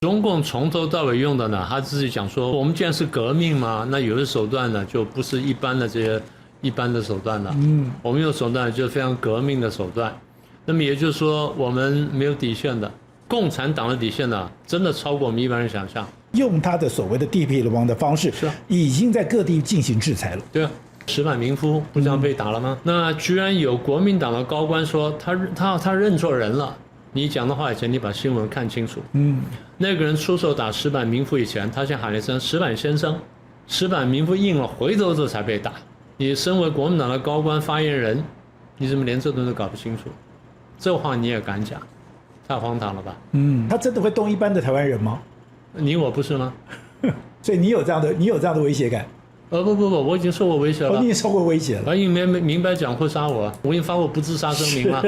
中共从头到尾用的呢，他自己讲说，我们既然是革命嘛，那有的手段呢就不是一般的这些一般的手段了。我们用手段就是非常革命的手段。那么也就是说，我们没有底线的。共产党的底线呢，真的超过我们一般人想象。用他的所谓的地痞流氓的方式，已经在各地进行制裁了。对啊，石板民夫不这样被打了吗？那居然有国民党的高官说他认错人了。你讲的话以前，你把新闻看清楚。那个人出手打石板民夫以前，他先喊了一声"石板先生"，石板民夫应了，回头之后才被打。你身为国民党的高官发言人，你怎么连这都搞不清楚？这话你也敢讲？太荒唐了吧？他真的会动一般的台湾人吗？你我不是吗？所以你有这样的威胁感？不，我已经受过威胁了。你也受过威胁了？我已经明白讲会杀我，我已经发过不自杀声明了。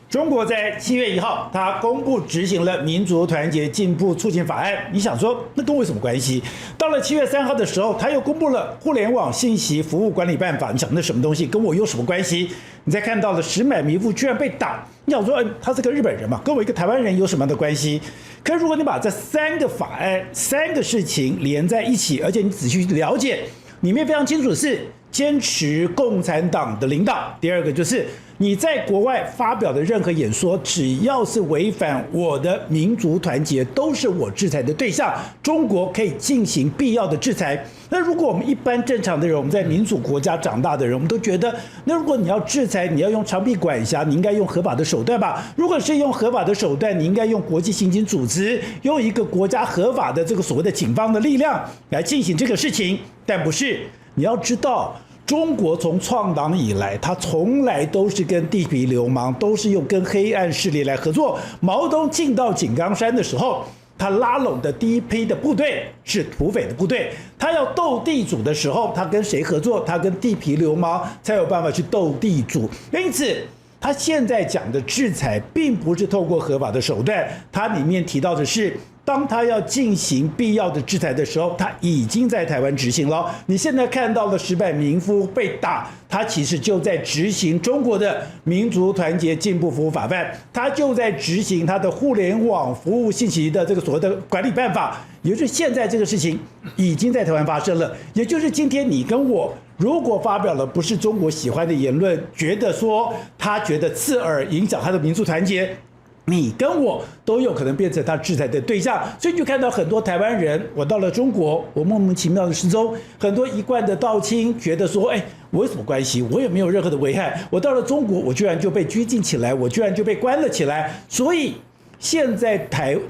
中国在7月1号，它公布执行了民族团结进步促进法案。你想说，那跟我有什么关系？到了7月3号的时候，它又公布了互联网信息服务管理办法。你想那什么东西跟我有什么关系？你再看到了石板民夫居然被打，你想说，他是个日本人嘛，跟我一个台湾人有什么样的关系？可是如果你把这3个法案、3个事情连在一起，而且你仔细了解，里面非常清楚是坚持共产党的领导。第二个就是你在国外发表的任何演说，只要是违反我的民族团结，都是我制裁的对象。中国可以进行必要的制裁。那如果我们一般正常的人，我们在民主国家长大的人，我们都觉得，那如果你要制裁，你要用长臂管辖，你应该用合法的手段吧？如果是用合法的手段，你应该用国际刑警组织，用一个国家合法的这个所谓的警方的力量来进行这个事情，但不是。你要知道，中国从创党以来，它从来都是跟地痞流氓，都是用跟黑暗势力来合作。毛泽东进到井冈山的时候，他拉拢的第一批的部队是土匪的部队。他要斗地主的时候，他跟谁合作？他跟地痞流氓才有办法去斗地主。因此，他现在讲的制裁，并不是透过合法的手段，它里面提到的是，当他要进行必要的制裁的时候，他已经在台湾执行了。你现在看到的石板民夫被打，他其实就在执行中国的民族团结进步服务法案，他就在执行他的互联网服务信息的这个所谓的管理办法。也就是现在这个事情已经在台湾发生了，也就是今天你跟我如果发表了不是中国喜欢的言论，觉得说他觉得刺耳，影响他的民族团结，你跟我都有可能变成他制裁的对象。所以你就看到很多台湾人，我到了中国，我莫名其妙的失踪，很多一贯的道亲觉得说，我有什么关系？我也没有任何的危害。我到了中国，我居然就被拘禁起来，我居然就被关了起来。所以现在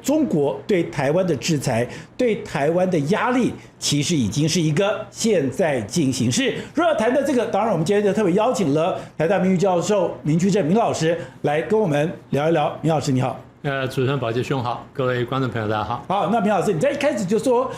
中国对台湾的制裁，对台湾的压力，其实已经是一个现在进行式。如果要谈到这个，当然我们今天就特别邀请了台大名誉教授明居正明老师来跟我们聊一聊。明老师你好。主持人宝杰兄好，各位观众朋友大家好。好，那明老师，你在一开始就说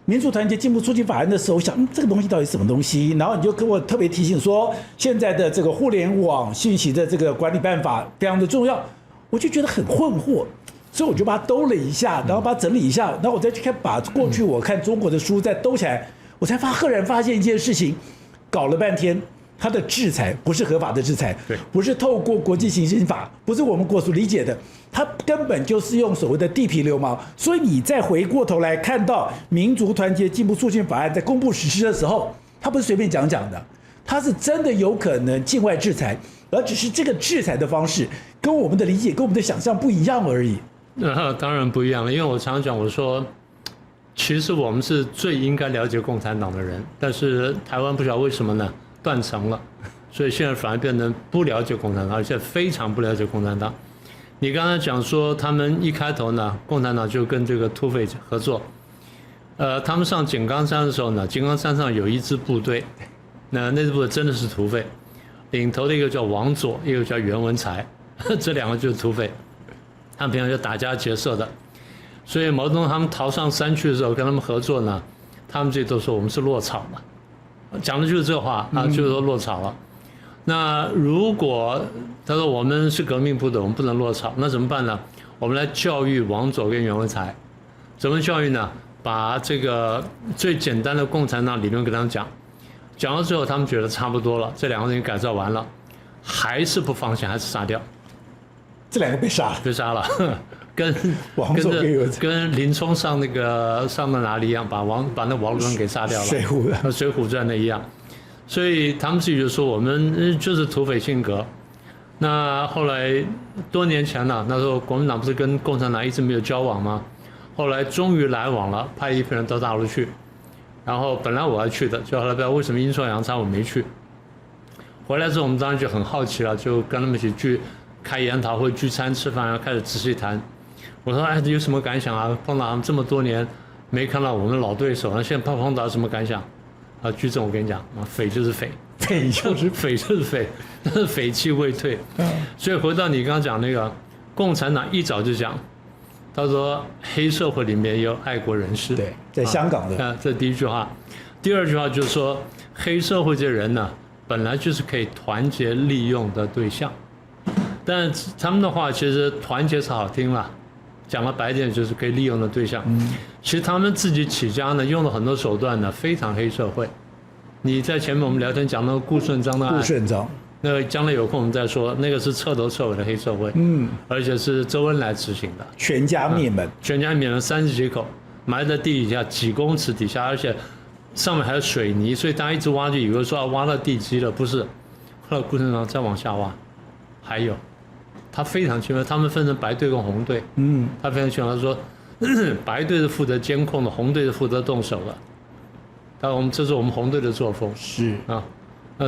民族团结进步促进法案的时候，想这个东西到底是什么东西？然后你就跟我特别提醒说，现在的这个互联网信息的这个管理办法非常的重要。我就觉得很困惑，所以我就把它兜了一下，然后把它整理一下，然后我再去看，把过去我看中国的书再兜起来，我才赫然发现一件事情，搞了半天，它的制裁不是合法的制裁，不是透过国际刑刑法，不是我们国所理解的，它根本就是用所谓的地痞流氓。所以你再回过头来看到民族团结进步促进法案在公布实施的时候，它不是随便讲讲的，它是真的有可能境外制裁，而只是这个制裁的方式跟我们的理解、跟我们的想象不一样而已。当然不一样了，因为我常讲，我说，其实我们是最应该了解共产党的人，但是台湾不晓得为什么呢，断层了，所以现在反而变成不了解共产党，而且非常不了解共产党。你刚才讲说，他们一开头呢，共产党就跟这个土匪合作，他们上井冈山的时候呢，井冈山上有一支部队，那支部队真的是土匪，领头的一个叫王佐，一个叫袁文才，这两个就是土匪，他们平常就打家劫舍的，所以毛泽东他们逃上山去的时候，跟他们合作呢，他们这都说我们是落草了，讲的就是这话啊，就是说落草了。那如果他说我们是革命部的，我们不能落草，那怎么办呢？我们来教育王佐跟袁文才，怎么教育呢？把这个最简单的共产党理论给他们讲，讲了之后他们觉得差不多了，这两个人改造完了，还是不放心，还是杀掉，这两个被杀了，被杀了，跟跟林冲上到哪里一样，把那王伦给杀掉了，水浒传的一样，所以他们自己就说我们就是土匪性格。那后来多年前了，那时候国民党不是跟共产党一直没有交往吗？后来终于来往了，派一批人到大陆去。然后本来我要去的，就后来不知道为什么阴错阳差我没去。回来之后我们当然就很好奇了，就跟他们一起去开研讨会、聚餐吃饭，然后开始仔细谈。我说：“哎，有什么感想啊？碰到他们这么多年，没看到我们老对手，那现在碰到什么感想？”啊，居正，我跟你讲，匪就是匪，匪就是匪，但是匪气未退。所以回到你刚刚讲那个，共产党一早就讲，他说黑社会里面也有爱国人士。对，在香港的。这第一句话，第二句话就是说，黑社会这些人呢，本来就是可以团结利用的对象，但他们的话其实团结是好听了。讲了白点就是可以利用的对象，其实他们自己起家呢，用了很多手段呢，非常黑社会。你在前面我们聊天讲那个顾顺章的案，顾顺章，那个将来有空我们再说，那个是彻头彻尾的黑社会，而且是周恩来执行的，全家灭门，全家灭门30几口，埋在地底下几公尺底下，而且上面还有水泥，所以大家一直挖就以为说挖到地基了，不是，后来顾顺章再往下挖，还有。他非常清楚，他们分成白队跟红队。他非常清楚，他说，白队是负责监控的，红队是负责动手的。这是我们红队的作风。是啊，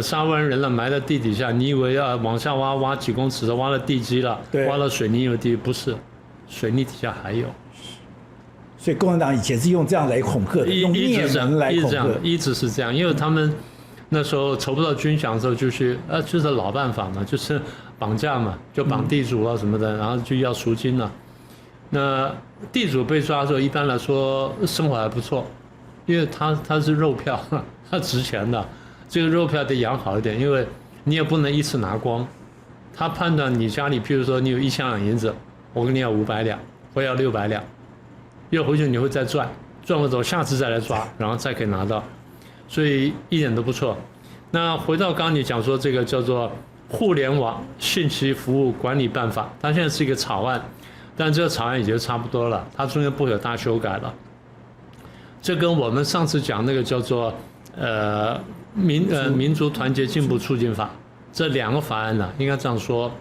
杀完人了，埋在地底下，你以为要往下挖几公尺的，挖了地基了，挖了水泥有地，不是，水泥底下还有。所以共产党以前是用这样来恐吓的，用灭门来恐吓，一直是这样，因为他们那时候筹不到军饷的时候，就是老办法嘛，就是绑架嘛，就绑地主啊什么的，然后就要赎金了。那地主被抓的时候，一般来说生活还不错，因为他是肉票，他值钱的，这个肉票得养好一点，因为你也不能一次拿光。他判断你家里，譬如说你有1000两银子，我跟你要500两，我要600两，又回去你会再赚不走，下次再来抓，然后再可以拿到。所以一点都不错。那回到刚刚你讲说这个叫做互联网信息服务管理办法，它现在是一个草案，但这个草案已经差不多了，它中间不会有大修改了。这跟我们上次讲那个叫做民族团结进步促进法，这2个法案呢，应该这样说，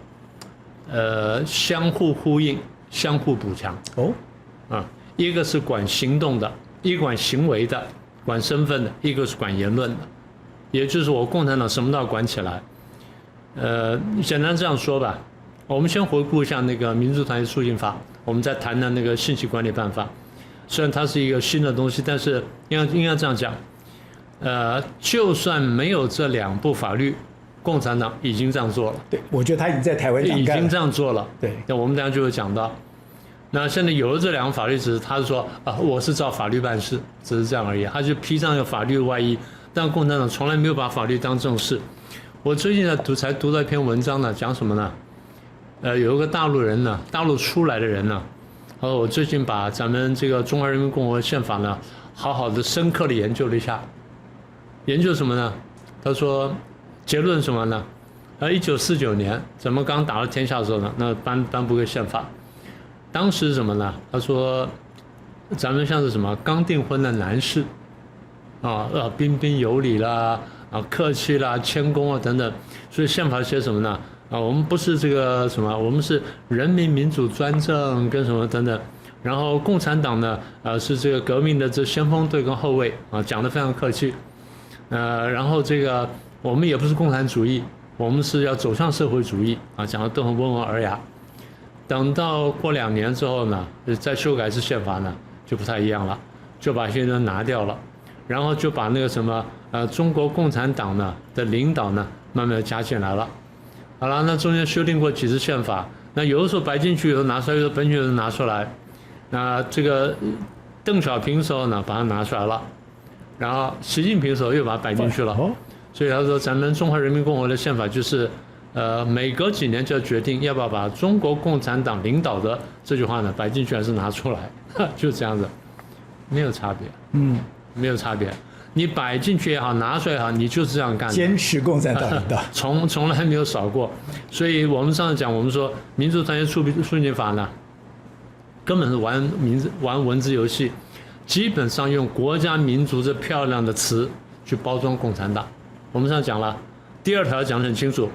相互呼应，相互补强。一个是管行动的，一个管行为的。管身份的，一个是管言论的，也就是我共产党什么都要管起来。简单这样说吧，我们先回顾一下那个民族团结促进法，我们再谈谈那个信息管理办法。虽然它是一个新的东西，但是应该这样讲，就算没有这2部法律，共产党已经这样做了。对，我觉得他已经在台湾已经这样做了。对，那我们等一下就会讲到。那现在有了这2个法律，只是他是说我是照法律办事，只是这样而已，他就披上一个法律的外衣。但共产党从来没有把法律当正事。我最近才读到一篇文章呢，讲什么呢？有一个大陆人呢，大陆出来的人呢，我最近把咱们这个中华人民共和国宪法呢，好好的深刻的研究了一下。研究什么呢？他说结论什么呢？1949年咱们刚打了天下的时候呢，那颁布个宪法。当时是什么呢？他说，咱们像是什么刚订婚的男士，彬彬有礼啦，客气啦，谦恭啊等等。所以宪法写什么呢？我们不是这个什么，我们是人民民主专政跟什么等等。然后共产党呢，是这个革命的这先锋队跟后卫讲得非常客气。然后这个我们也不是共产主义，我们是要走向社会主义讲得都很温文尔雅。等到过2年之后呢，再修改这宪法呢，就不太一样了，就把一些人拿掉了，然后就把那个什么中国共产党呢的领导呢，慢慢加进来了。好了，那中间修订过几次宪法，那有的时候摆进去，有的拿出来，有的本去有的拿出来。那这个邓小平时候呢，把它拿出来了，然后习近平时候又把它摆进去了。所以他说，咱们中华人民共和国的宪法就是。每隔几年就要决定要不要把中国共产党领导的这句话呢摆进去还是拿出来，就这样子，没有差别，没有差别。你摆进去也好，拿出来也好，你就是这样干的。坚持共产党领导，从来没有少过。所以我们上次讲，我们说民族团结促进法呢，根本是玩文字游戏，基本上用国家民族这漂亮的词去包装共产党。我们上次讲了，第2条讲得很清楚。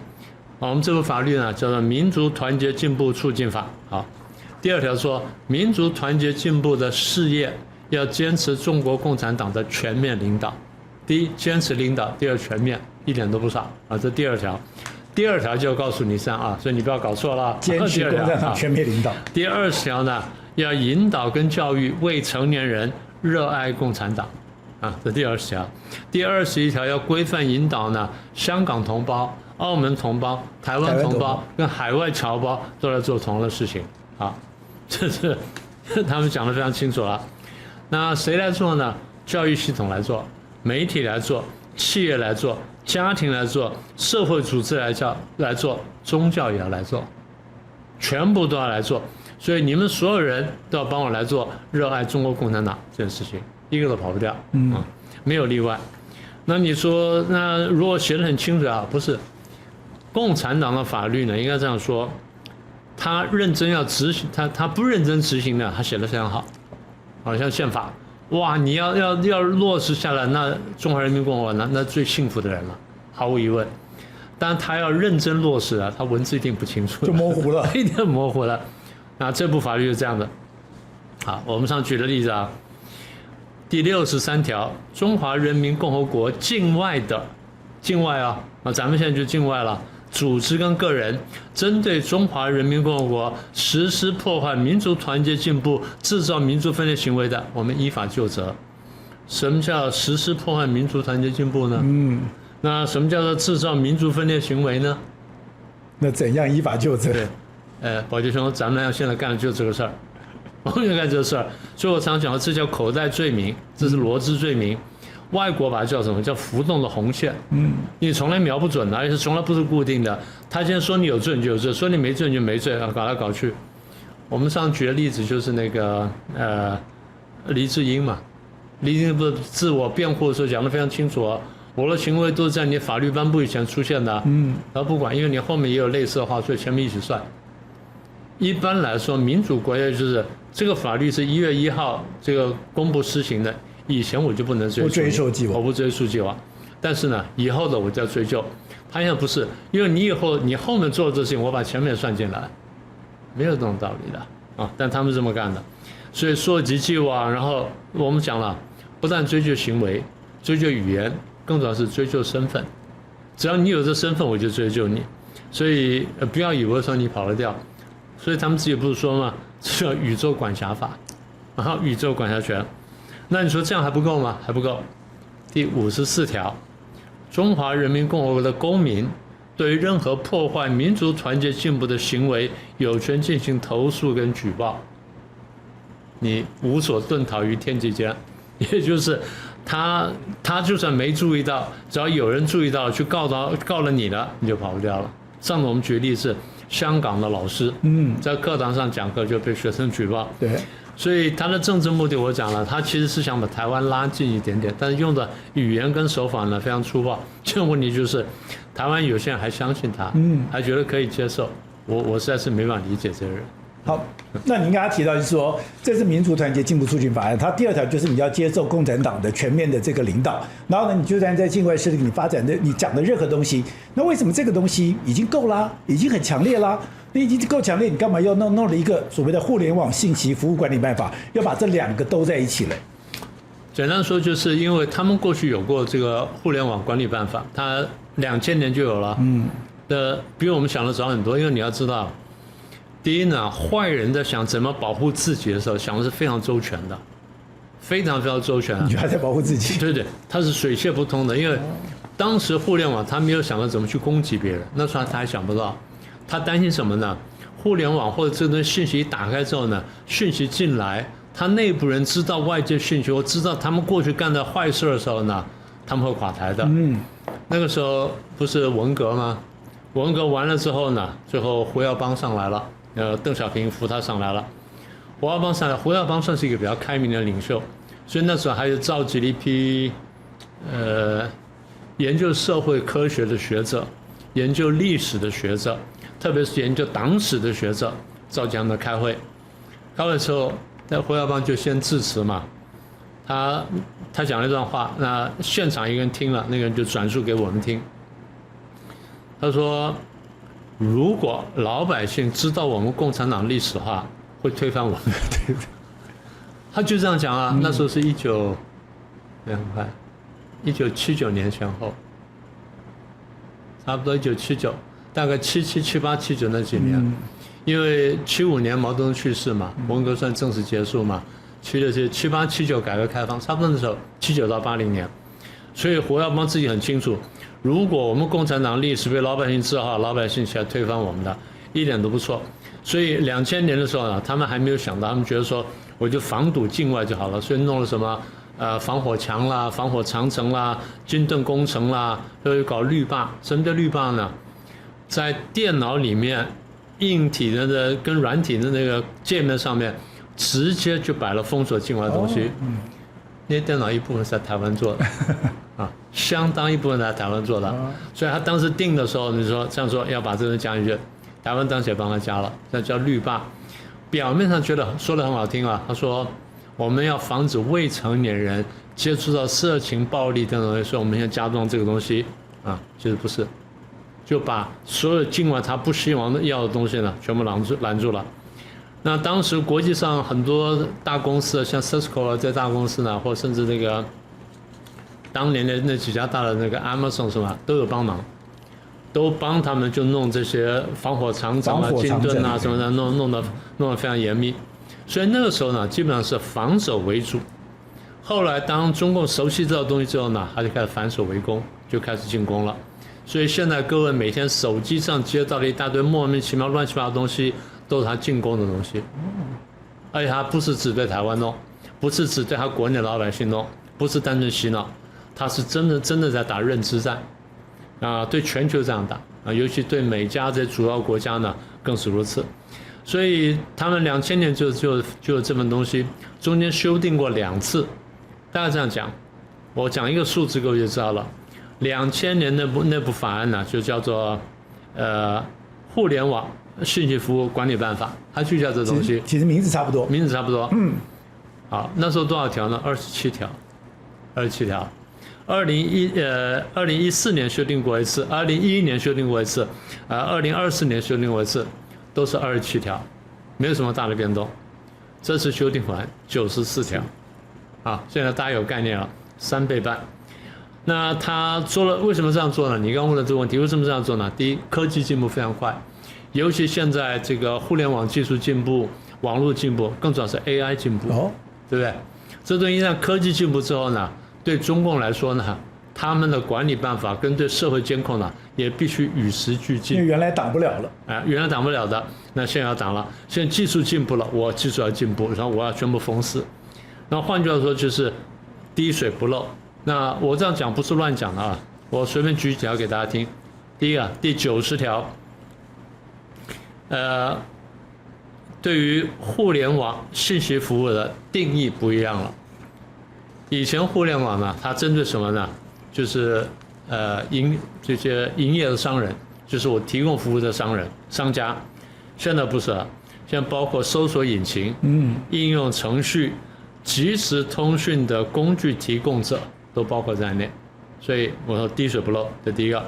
我们这部法律呢叫做《民族团结进步促进法》。好，第2条说，民族团结进步的事业要坚持中国共产党的全面领导。第一，坚持领导；第二，全面，一点都不少啊。这第2条。第2条就告诉你这样啊，所以你不要搞错了。坚持共产党全面领导。第20条呢，要引导跟教育未成年人热爱共产党。啊，这第20条。第21条要规范引导呢，香港同胞、澳门同胞、台湾同胞跟海外侨胞都来做同样的事情啊，这是他们讲得非常清楚了。那谁来做呢？教育系统来做，媒体来做，企业来做，家庭来做，社会组织来做，宗教也要来做，全部都要来做。所以你们所有人都要帮我来做热爱中国共产党这件事情，一个都跑不掉，没有例外。那你说，那如果写得很清楚啊，不是共产党的法律呢？应该这样说，他认真要执行，他不认真执行的，他写得非常好，好像宪法，哇，你要落实下来，那中华人民共和国那最幸福的人了，毫无疑问。但他要认真落实啊，他文字一定不清楚，就模糊了，一定模糊了。那这部法律是这样的，好，我们上举的例子啊，第63条，中华人民共和国境外啊，咱们现在就境外了，组织跟个人针对中华人民共和国实施破坏民族团结进步、制造民族分裂行为的，我们依法就责。什么叫实施破坏民族团结进步呢？那什么叫做制造民族分裂行为呢？那怎样依法就责？对。宝杰兄，咱们俩现在干的就是这个事儿，我们就干这个事儿。所以我常讲的，这叫口袋罪名，这是罗织罪名。外国把它叫什么？叫浮动的红线。你从来瞄不准的，而且从来不是固定的。他现在说你有罪你就有罪，说你没罪你就没罪啊，搞来搞去。我们上举的例子就是那个黎智英嘛，黎智英不是自我辩护的时候讲得非常清楚啊。我的行为都是在你法律颁布以前出现的，然后不管，因为你后面也有类似的话，所以前面一起算。一般来说，民主国家就是这个法律是1月1号这个公布施行的，以前我就不能追溯既往，我不追溯既往。但是呢，以后的我就要追究。他现在不是，因为你后面做的这事情，我把前面算进来，没有这种道理的啊。但他们这么干的，所以溯及既往。然后我们讲了，不但追究行为，追究语言，更主要是追究身份。只要你有这身份，我就追究你。所以不要以为说你跑得掉。所以他们自己不是说吗？这叫宇宙管辖法，然后宇宙管辖权。那你说这样还不够吗？还不够。第54条，中华人民共和国的公民对于任何破坏民族团结进步的行为，有权进行投诉跟举报。你无所遁逃于天际间，也就是他就算没注意到，只要有人注意到去告了你了，你就跑不掉了。上次我们举例是香港的老师，在课堂上讲课就被学生举报，对，所以他的政治目的我讲了，他其实是想把台湾拉近一点点，但是用的语言跟手法呢非常粗暴。这个问题就是，台湾有些人还相信他，还觉得可以接受，我实在是没法理解这个人。好，那您刚刚提到就是说，这是民族团结进步促进法案，它第2条就是你要接受共产党的全面的这个领导，然后呢，你就算在境外势力你发展的你讲的任何东西，那为什么这个东西已经够啦，已经很强烈啦？你已经够强烈，你干嘛要弄了一个所谓的互联网信息服务管理办法，要把这2个都在一起嘞？简单说，就是因为他们过去有过这个互联网管理办法，它2000年就有了，比我们想的早很多。因为你要知道，第一呢，坏人在想怎么保护自己的时候，想的是非常周全的，非常非常周全。你还在保护自己？对，它是水泄不通的。因为当时互联网他没有想到怎么去攻击别人，那时候他还想不到。他担心什么呢？互联网或者这段信息一打开之后呢，讯息进来，他内部人知道外界讯息，或知道他们过去干的坏事的时候呢，他们会垮台的。那个时候不是文革吗？文革完了之后呢，最后胡耀邦上来了，邓小平扶他上来了。胡耀邦上来，胡耀邦算是一个比较开明的领袖，所以那时候还有召集了一批研究社会科学的学者，研究历史的学者，特别是研究党史的学者，召集他们开会。开会的时候，那胡耀邦就先致辞嘛，他讲了一段话，那现场一个人听了，那个人就转述给我们听。他说，如果老百姓知道我们共产党历史的话，会推翻我们的。他就这样讲啊，那时候是1979年前后，差不多1979，大概77、78、79那几年，因为75年毛泽东去世嘛，文革算正式结束嘛，77、78、79改革开放，差不多那时候79到80年，所以胡耀邦自己很清楚，如果我们共产党历史被老百姓知道，老百姓起来推翻我们的，一点都不错。所以2000年的时候呢，他们还没有想到，他们觉得说我就防堵境外就好了，所以弄了什么防火墙啦、防火长城啦、金盾工程啦，又搞滤坝。什么叫滤坝呢？在电脑里面，硬体的跟软体的那个界面上面，直接就摆了封锁境外的东西。那些电脑一部分是在台湾做的，啊，相当一部分在台湾做的。所以他当时定的时候，你说这样说要把这个加进去，台湾当时也帮他加了，这叫滤坝。表面上觉得说得很好听啊，他说我们要防止未成年人接触到色情、暴力等等东西，所以我们先加装这个东西啊，其实不是，就把所有境外他不希望要的东西呢，全部拦住了。那当时国际上很多大公司，像 Cisco 这大公司呢，或甚至这个当年的那几家大的那个 Amazon 什么都有帮忙，都帮他们就弄这些防火长城啊、金盾啊什么的，弄得非常严密。所以那个时候呢，基本上是防守为主。后来当中共熟悉这个东西之后呢，他就开始反守为攻，就开始进攻了。所以现在各位每天手机上接到了一大堆莫名其妙、乱七八糟的东西，都是他进攻的东西。而且他不是只对台湾弄，不是只对他国内老百姓弄，不是单纯洗脑，他是真的在打认知战。对全球这样打啊，尤其对美加这些主要国家呢更是如此。所以他们2000年就有这份东西，中间修订过2次。大概这样讲，我讲一个数字各位就知道了。2000年那部法案呢，就叫做互联网信息服务管理办法，它就叫这东西。其实名字差不多。名字差不多。好，那时候多少条呢？27条。2014年修订过一次，2011年修订过一次，2024年修订过一次，都是27条，没有什么大的变动。这次修订完94条，现在大家有概念了，3倍半。那他做了，为什么这样做呢？你刚问了这个问题，为什么这样做呢？第一，科技进步非常快，尤其现在这个互联网技术进步、网络进步，更主要是 AI 进步，对不对？这东西一旦科技进步之后呢，对中共来说呢，他们的管理办法跟对社会监控呢，也必须与时俱进。因为原来挡不了了。原来挡不了的，那现在要挡了。现在技术进步了，我技术要进步，然后我要全部封死。那换句话说，就是滴水不漏。那我这样讲不是乱讲的啊，我随便举几条给大家听。第一个，第90条，对于互联网信息服务的定义不一样了。以前互联网呢，它针对什么呢？就是这些营业的商人，就是我提供服务的商家。现在不是了，现在包括搜索引擎、应用程序、即时通讯的工具提供者都包括在内。所以我说滴水不漏，这第一个。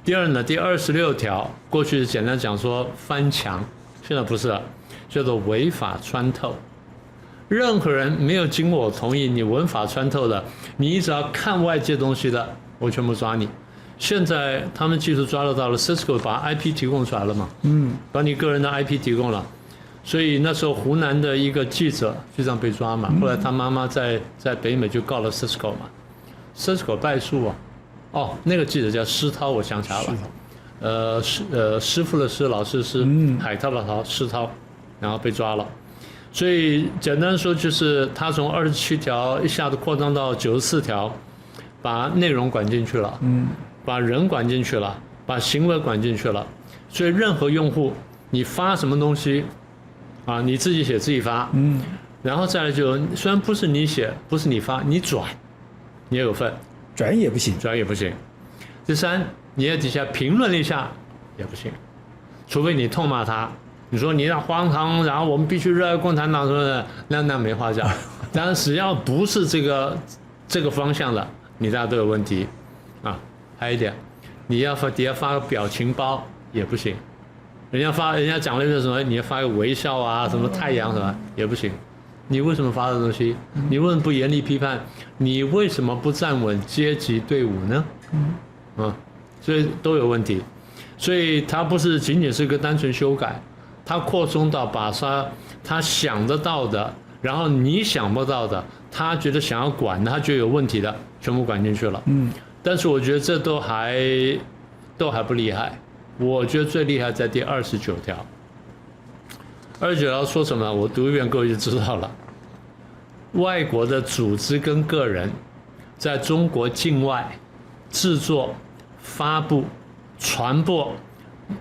第二呢，第26条，过去是简单讲说翻墙，现在不是了，叫做违法穿透。任何人没有经过我同意，你违法穿透的，你只要看外界东西的，我全部抓你。现在他们技术抓得到了 ，Cisco 把 IP 提供出来了嘛，把你个人的 IP 提供了，所以那时候湖南的一个记者就这样被抓嘛，后来他妈妈在北美就告了 Cisco 嘛 ，Cisco 败诉啊，那个记者叫施涛，我想起来了，师傅的师，老师师，海涛的涛，施涛，然后被抓了。所以简单说就是他从27条一下子扩张到94条，把内容管进去了，把人管进去了，把行为管进去了。所以任何用户你发什么东西你自己写自己发，然后再来就虽然不是你写不是你发，你转你也有份，转也不行，转也不行。第三，你在底下评论一下也不行，除非你痛骂他，你说你让荒唐，然后我们必须热爱共产党什么的，那没话讲。但是只要不是这个方向的，你大家都有问题啊。还有一点，你要底下发个表情包也不行，人家讲了一个什么，你要发个微笑啊，什么太阳什么也不行。你为什么发这东西？你为什么不严厉批判？你为什么不站稳阶级队伍呢？所以都有问题。所以它不是仅仅是一个单纯修改，它扩充到把他想得到的，然后你想不到的，他觉得想要管的，他觉得有问题的，全部管进去了。但是我觉得这都还不厉害。我觉得最厉害在第29条。29条说什么？我读一遍各位就知道了。外国的组织跟个人在中国境外制作、发布、传播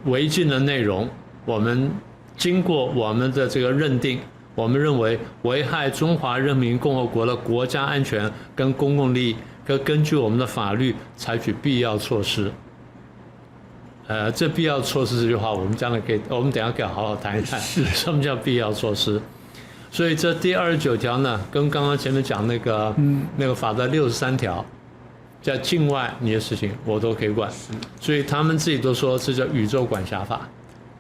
违禁的内容，我们经过我们的这个认定，我们认为危害中华人民共和国的国家安全跟公共利益，根据我们的法律采取必要措施。这必要措施这句话，我们等一下可以好好谈一谈，什么叫必要措施。所以这第29条呢，跟刚刚前面讲那个法的63条，在境外你的事情我都可以管，所以他们自己都说这叫宇宙管辖法。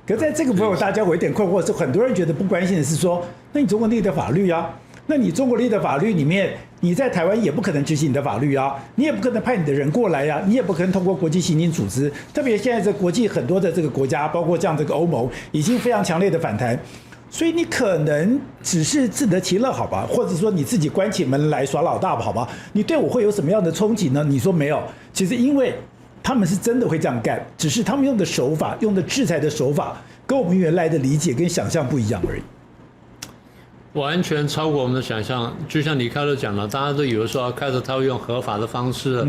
可在这个部分，大家有一点困惑，是很多人觉得不关心的是说，那你中国立的法律啊，那你中国立的法律里面，你在台湾也不可能执行你的法律啊，你也不可能派你的人过来呀，你也不可能通过国际刑警组织，特别现在这国际很多的这个国家，包括像这个欧盟，已经非常强烈的反弹，所以你可能只是自得其乐，好吧，或者说你自己关起门来耍老大吧，好吧，你对我会有什么样的冲击呢？你说没有，其实因为他们是真的会这样干，只是他们用的手法，用的制裁的手法，跟我们原来的理解跟想象不一样而已。完全超过我们的想象，就像你开头讲了，大家都以为说开头他会用合法的方式，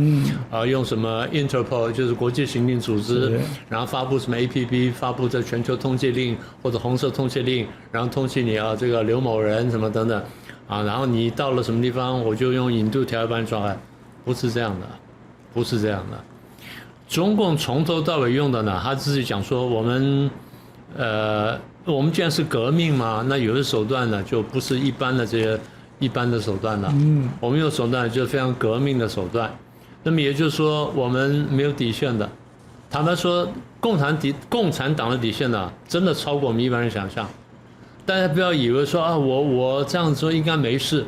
用什么 Interpol 就是国际刑警组织，然后发布什么 APP， 发布这全球通缉令或者红色通缉令，然后通缉你这个刘某人什么等等，然后你到了什么地方，我就用引渡条把你抓来，不是这样的，不是这样的。中共从头到尾用的呢，他自己讲说我们既然是革命嘛，那有的手段呢就不是一般的手段了。我们用手段就是非常革命的手段。那么也就是说，我们没有底线的。坦白说，共产党的底线呢，真的超过我们一般人想象。大家不要以为说我这样说应该没事。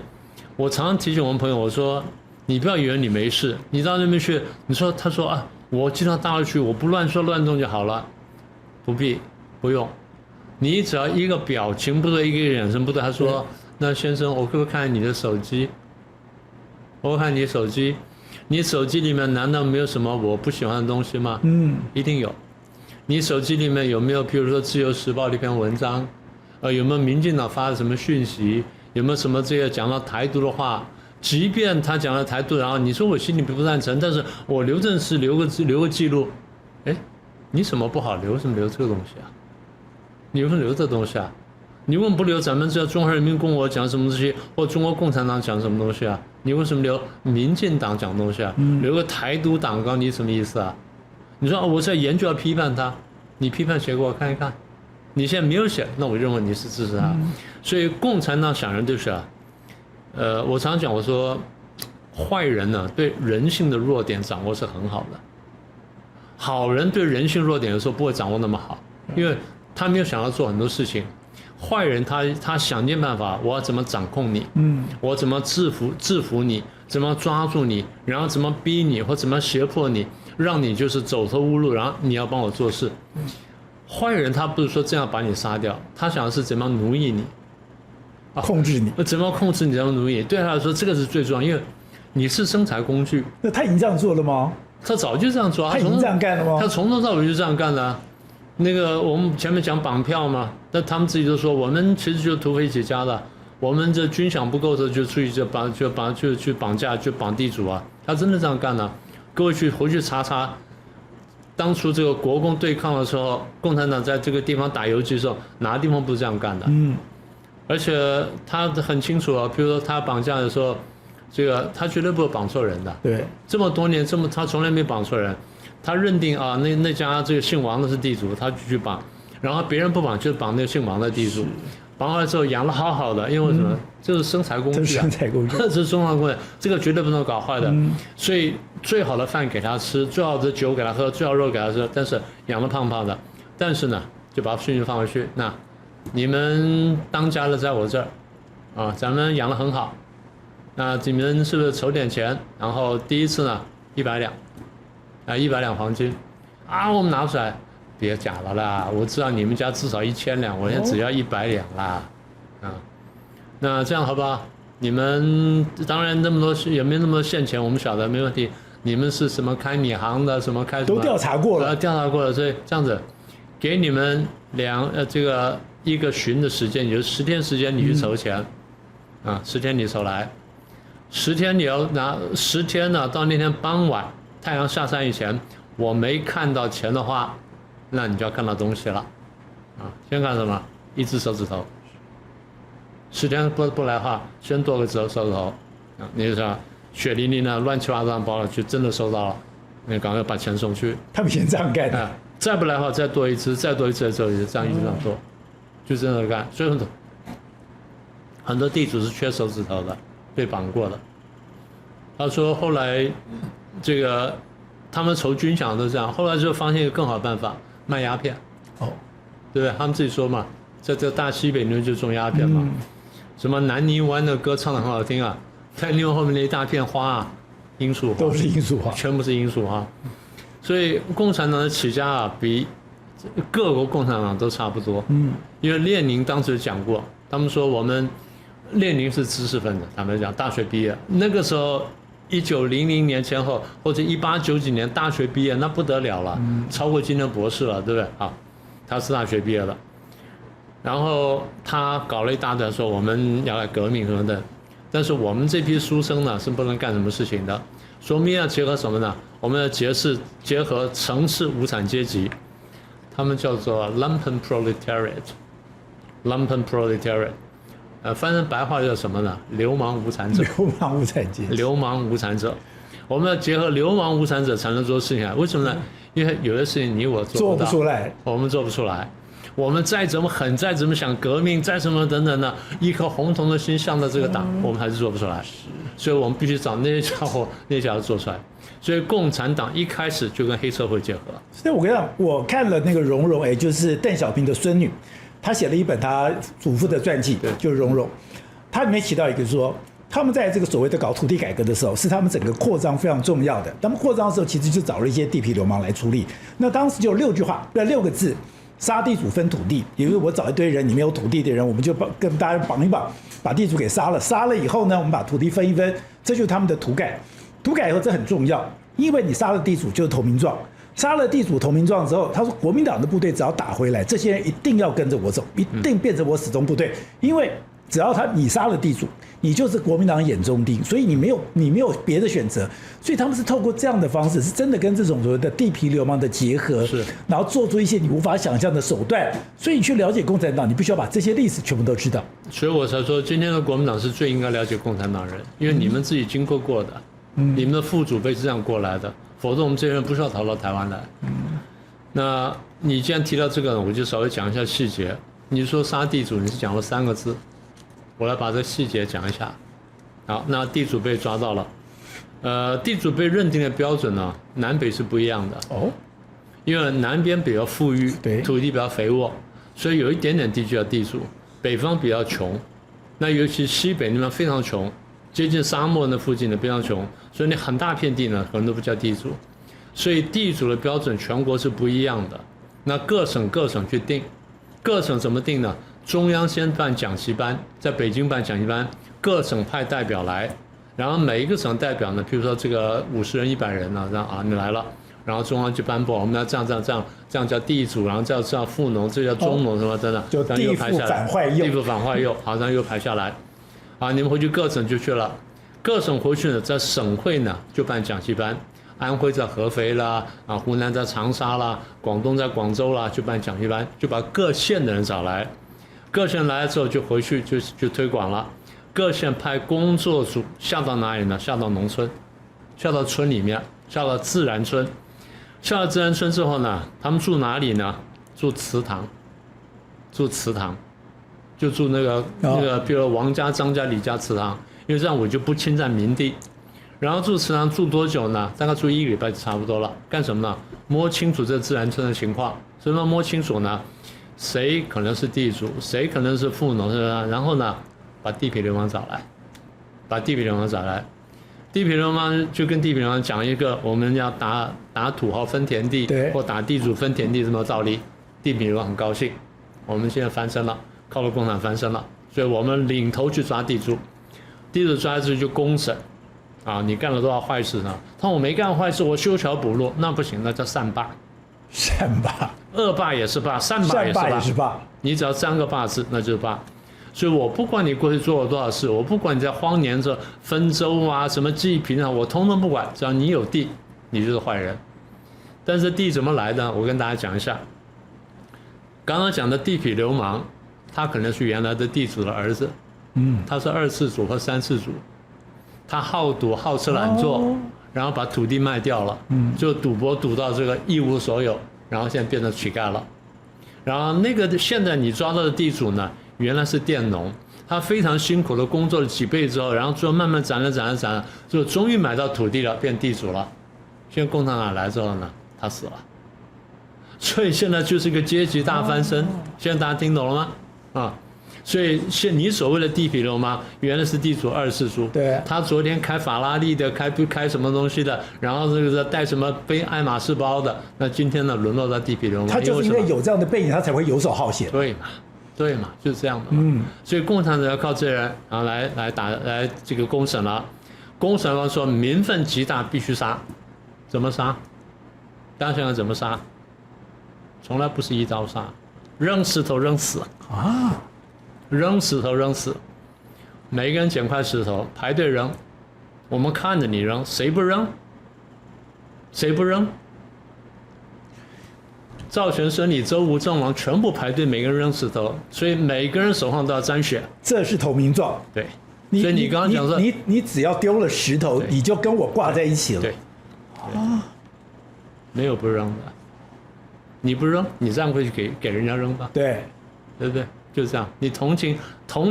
我常常提醒我们朋友，我说你不要以为你没事，你到那边去，他说我进到大陆去，我不乱说乱动就好了，不用。你只要一个表情不对，一个眼神不对，他说：“那先生，我可不可以看你的手机？我看你手机，你手机里面难道没有什么我不喜欢的东西吗？一定有。你手机里面有没有，譬如说《自由时报》的一篇文章？有没有民进党发的什么讯息？有没有什么这个讲到台独的话？即便他讲了台独，然后你说我心里不赞成，但是我留正式留个记录。你什么不好留？为什么留这个东西啊？你为什么留这东西啊？你为什么不留咱们这中华人民共和国讲什么东西，或中国共产党讲什么东西啊？你为什么留民进党讲东西啊？留个台独党纲，你什么意思啊？你说我在研究要批判他，你批判写给我看一看。你现在没有写，那我认为你是支持他。所以共产党想人就是我常讲，我说坏人呢对人性的弱点掌握是很好的，好人对人性弱点有时候不会掌握那么好，因为他没有想要做很多事情。坏人他想尽办法，我要怎么掌控你，我怎么制服你，怎么抓住你，然后怎么逼你，或怎么胁迫你，让你就是走投无路，然后你要帮我做事。坏人他不是说这样把你杀掉，他想的是怎么样奴役你，控制你，怎么控制你，怎么奴役你。对他来说，这个是最重要，因为你是生财工具。那他已经这样做了吗？他早就这样做，他已经这样干了吗？他从头到尾就这样干的。那个我们前面讲绑票嘛，那他们自己都说，我们其实就是土匪起家的，我们这军饷不够的就出去去绑架，去绑地主啊，他真的这样干的。各位回去查查，当初这个国共对抗的时候，共产党在这个地方打游击的时候，哪个地方不是这样干的？而且他很清楚啊，比如说他绑架的时候，这个他绝对不会绑错人的。对，这么多年，他从来没绑错人，他认定啊，那家这个姓王的是地主，他就去绑，然后别人不绑就绑那个姓王的地主，绑回来之后养了好好的，因为什么？这是生财工具啊，这是生财工具，这是生财工具，这个绝对不能搞坏的。所以最好的饭给他吃，最好的酒给他喝，最好的肉给他吃，但是养得胖胖的，但是呢，就把顺序放回去，那你们当家的在我这儿，啊，咱们养得很好。那你们是不是筹点钱？然后第一次呢，100两，100两黄金，啊，我们拿出来，别假了啦，我知道你们家至少1000两，我现在只要100两啦，啊，那这样好不好？你们当然那么多也没那么多现钱，我们晓得没问题。你们是什么开米行的，什么开什么都调查过了，调查过了，所以这样子，给你们这个1个旬的时间，也就是10天时间，你去筹钱，啊，10天你筹来。10天你要拿10天呢，到那天傍晚太阳下山以前，我没看到钱的话，那你就要看到东西了，啊，先看什么？1只手指头。10天不来的话，先剁个手指头，啊，你就想血淋淋的乱七八糟包了，就真的收到了，你赶快把钱送去。他们先这样干的，啊，再不来的话，再剁1只，再剁1只，再剁1只，这样一直这样做，就这样干。所以很多地主是缺手指头的。被绑过的，他说后来这个他们筹军饷都这样，后来就发现一个更好的办法，卖鸦片，哦，对不对？他们自己说嘛，在这大西北那边就种鸦片嘛，什么南泥湾的歌唱得很好听啊，在另外后面那一大片花啊，罂粟花都是罂粟花，全部是罂粟花，所以共产党的起家啊，比各国共产党都差不多，因为列宁当时讲过，他们说我们。列宁是知识分子，坦白讲，大学毕业。那个时候，1900年前后，或者1890几年大学毕业，那不得了了，超过今天博士了，对不对？好，他是大学毕业的，然后他搞了一大段说我们要来革命什么的，但是我们这批书生呢是不能干什么事情的，所以我们要结合什么呢？我们要结合城市无产阶级，他们叫做 lumpen proletariat，lumpen proletariat。翻成白话叫什么呢？流氓无产者。流氓无产阶级。流氓无产者，我们要结合流氓无产者才能做事情啊！为什么呢？因为有的事情你我做不到，做不出来，我们做不出来。我们再怎么狠，再怎么想革命，再什么等等的，一颗红铜的心向着这个党，我们还是做不出来。所以我们必须找那些家伙，那些家伙做出来。所以共产党一开始就跟黑社会结合。所以我跟你讲，我看了那个荣荣，就是邓小平的孙女。他写了一本他祖父的传记，就是荣荣。他里面提到一个说，他们在这个所谓的搞土地改革的时候，是他们整个扩张非常重要的。他们扩张的时候，其实就找了一些地痞流氓来处理。那当时就有6句话，6个字：杀地主分土地。也就是我找一堆人，你没有土地的人，我们就跟大家绑一绑，把地主给杀了。杀了以后呢，我们把土地分一分，这就是他们的土改。土改以后这很重要，因为你杀了地主就是投名状。杀了地主投名状之后，他说国民党的部队只要打回来，这些人一定要跟着我走，一定变成我死忠部队，因为只要你杀了地主，你就是国民党眼中钉，所以你没有别的选择，所以他们是透过这样的方式，是真的跟这种所谓的地痞流氓的结合，是，然后做出一些你无法想象的手段，所以你去了解共产党，你必须要把这些历史全部都知道。所以我才说，今天的国民党是最应该了解共产党人，因为你们自己经过的，你们的父祖辈是这样过来的。否则我们这些人不需要逃到台湾来。那你既然提到这个，我就稍微讲一下细节。你说杀地主，你是讲了3个字，我来把这细节讲一下。好，那地主被抓到了，地主被认定的标准呢，南北是不一样的。哦，因为南边比较富裕，土地比较肥沃，所以有一点点地就叫地主。北方比较穷，那尤其西北那边非常穷。接近沙漠那附近的非常穷，所以你很大片地呢，可能都不叫地主。所以地主的标准全国是不一样的。那各省去定，各省怎么定呢？中央先办讲习班，在北京办讲习班，各省派代表来，然后每一个省代表呢，譬如说这个50人、100人呢，这样啊，你来了，然后中央就颁布，我们要这样叫地主，然后叫富农，这叫中农什么等等，就地富反坏右，地富反坏右，好，然后又排下来。啊，你们回去各省就去了，各省回去呢，在省会呢就办讲习班，安徽在合肥啦，啊，湖南在长沙啦，广东在广州啦，就办讲习班，就把各县的人找来，各县来了之后就回去就推广了，各县派工作组下到哪里呢？下到农村，下到村里面，下到自然村。下了自然村之后呢，他们住哪里呢？住祠堂，住祠堂，就住那个，比如王家、张家、李家祠堂，因为这样我就不侵占民地。然后住祠堂住多久呢？大概住1个礼拜就差不多了。干什么呢？摸清楚这自然村的情况。什么摸清楚呢？谁可能是地主，谁可能是富农，是吧？然后呢，把地痞流氓找来，把地痞流氓找来。地痞流氓就跟地痞流氓讲一个，我们要打土豪分田地，或打地主分田地这么道理。地痞流氓很高兴，我们现在翻身了，靠了共产翻身了，所以我们领头去抓地主，地主抓下去就公审，啊，你干了多少坏事呢？他说我没干坏事，我修桥补路，那不行，那叫善罢。善罢，恶罢也是罢，善罢也是罢，你只要沾个罢字，那就是罢。所以我不管你过去做了多少事，我不管你在荒年这分州啊、什么济贫啊，我通通不管，只要你有地，你就是坏人。但是地怎么来的？我跟大家讲一下。刚刚讲的地痞流氓，他可能是原来的地主的儿子，他是2世祖或3世祖，他好赌好吃懒做，然后把土地卖掉了，就赌博赌到这个一无所有，然后现在变成乞丐了。然后那个现在你抓到的地主呢，原来是佃农，他非常辛苦的工作了几辈之后，然后最后慢慢攒了，就终于买到土地了，变地主了。现在共产党来之后呢，他死了，所以现在就是一个阶级大翻身。现在大家听懂了吗？啊，所以你所谓的地痞流氓，原来是地主2世祖，对，他昨天开法拉利的，开什么东西的，然后这个带什么背爱马仕包的，那今天呢沦落到地痞流氓，他就是因为有这样的背景，他才会游手好闲。对嘛，就是这样的嘛。所以共产党要靠这人，然后来这个公审了。公审完说民愤极大，必须杀。怎么杀？大家想想怎么杀？从来不是一刀杀，扔石头扔死啊！扔石头扔死，每个人捡块石头排队扔，我们看着你扔，谁不扔？谁不扔？赵全、孙李、周吴、郑王全部排队，每个人扔石头，所以每个人手上都要沾血。这是投名状。对，所以你刚刚讲说，你只要丢了石头，你就跟我挂在一起了。对，啊，没有不扔的，你不扔，你让回去给人家扔吧。对，对不对？就是这样，你同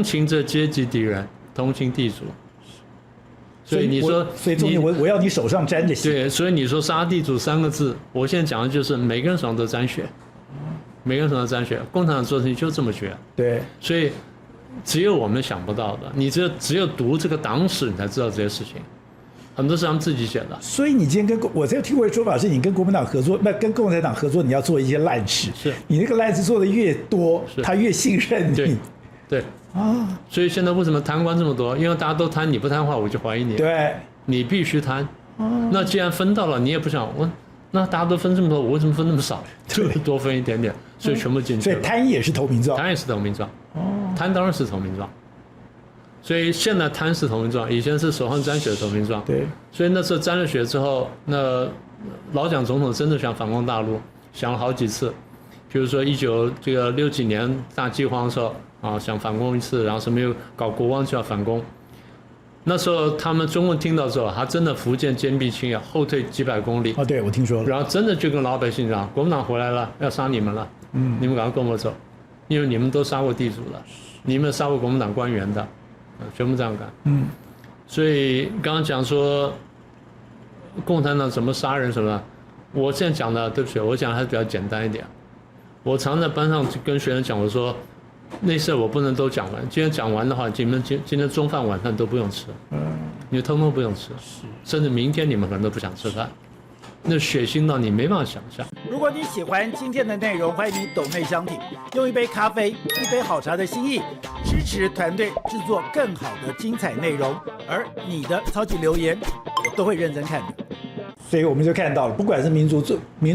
情这阶级敌人，同情地主。所以你说，所以中间我要你手上沾着血。对，所以你说杀地主3个字，我现在讲的就是每个人手上都沾血，每个人手上沾血。共产党做事情就这么绝。对，所以只有我们想不到的，你只有读这个党史，你才知道这些事情。很多是他们自己写的。所以你今天我这个听过的说法是，你跟国民党合作，跟共产党合作，你要做一些烂事。是，你那个烂事做的越多，他越信任你。对。啊，所以现在为什么贪官这么多？因为大家都贪，你不贪的话，我就怀疑你。对，你必须贪。那既然分到了，你也不想我，那大家都分这么多，我为什么分那么少？就多分一点点，所以全部进去了。所以贪也是投名状。贪也是投名状。贪当然是投名状。所以现在贪是投名状，以前是手上沾血的投名状。对。所以那时候沾了血之后，那老蒋总统真的想反攻大陆，想了好几次。比如说1960几年大饥荒的时候。想反攻一次，然后什么又搞国光就要反攻。那时候他们中共听到之后，他真的福建坚壁清野，后退几百公里。对，我听说了。然后真的就跟老百姓讲，国民党回来了，要杀你们了，你们赶快跟我走，因为你们都杀过地主了，你们杀过国民党官员的，全部这样干。所以刚刚讲说共产党怎么杀人什么的，我现在讲的，对不起，我讲还是比较简单一点。我常在班上跟学生讲，我说。那事我不能都讲完，今天讲完的话，你们今天中饭晚饭都不用吃，你通通不用吃，甚至明天你们可能都不想吃饭，那血腥到你没办法想象。如果你喜欢今天的内容，欢迎你斗内相挺，用一杯咖啡、一杯好茶的心意，支持团队制作更好的精彩内容。而你的超级留言，我都会认真看的。所以我们就看到了，不管是民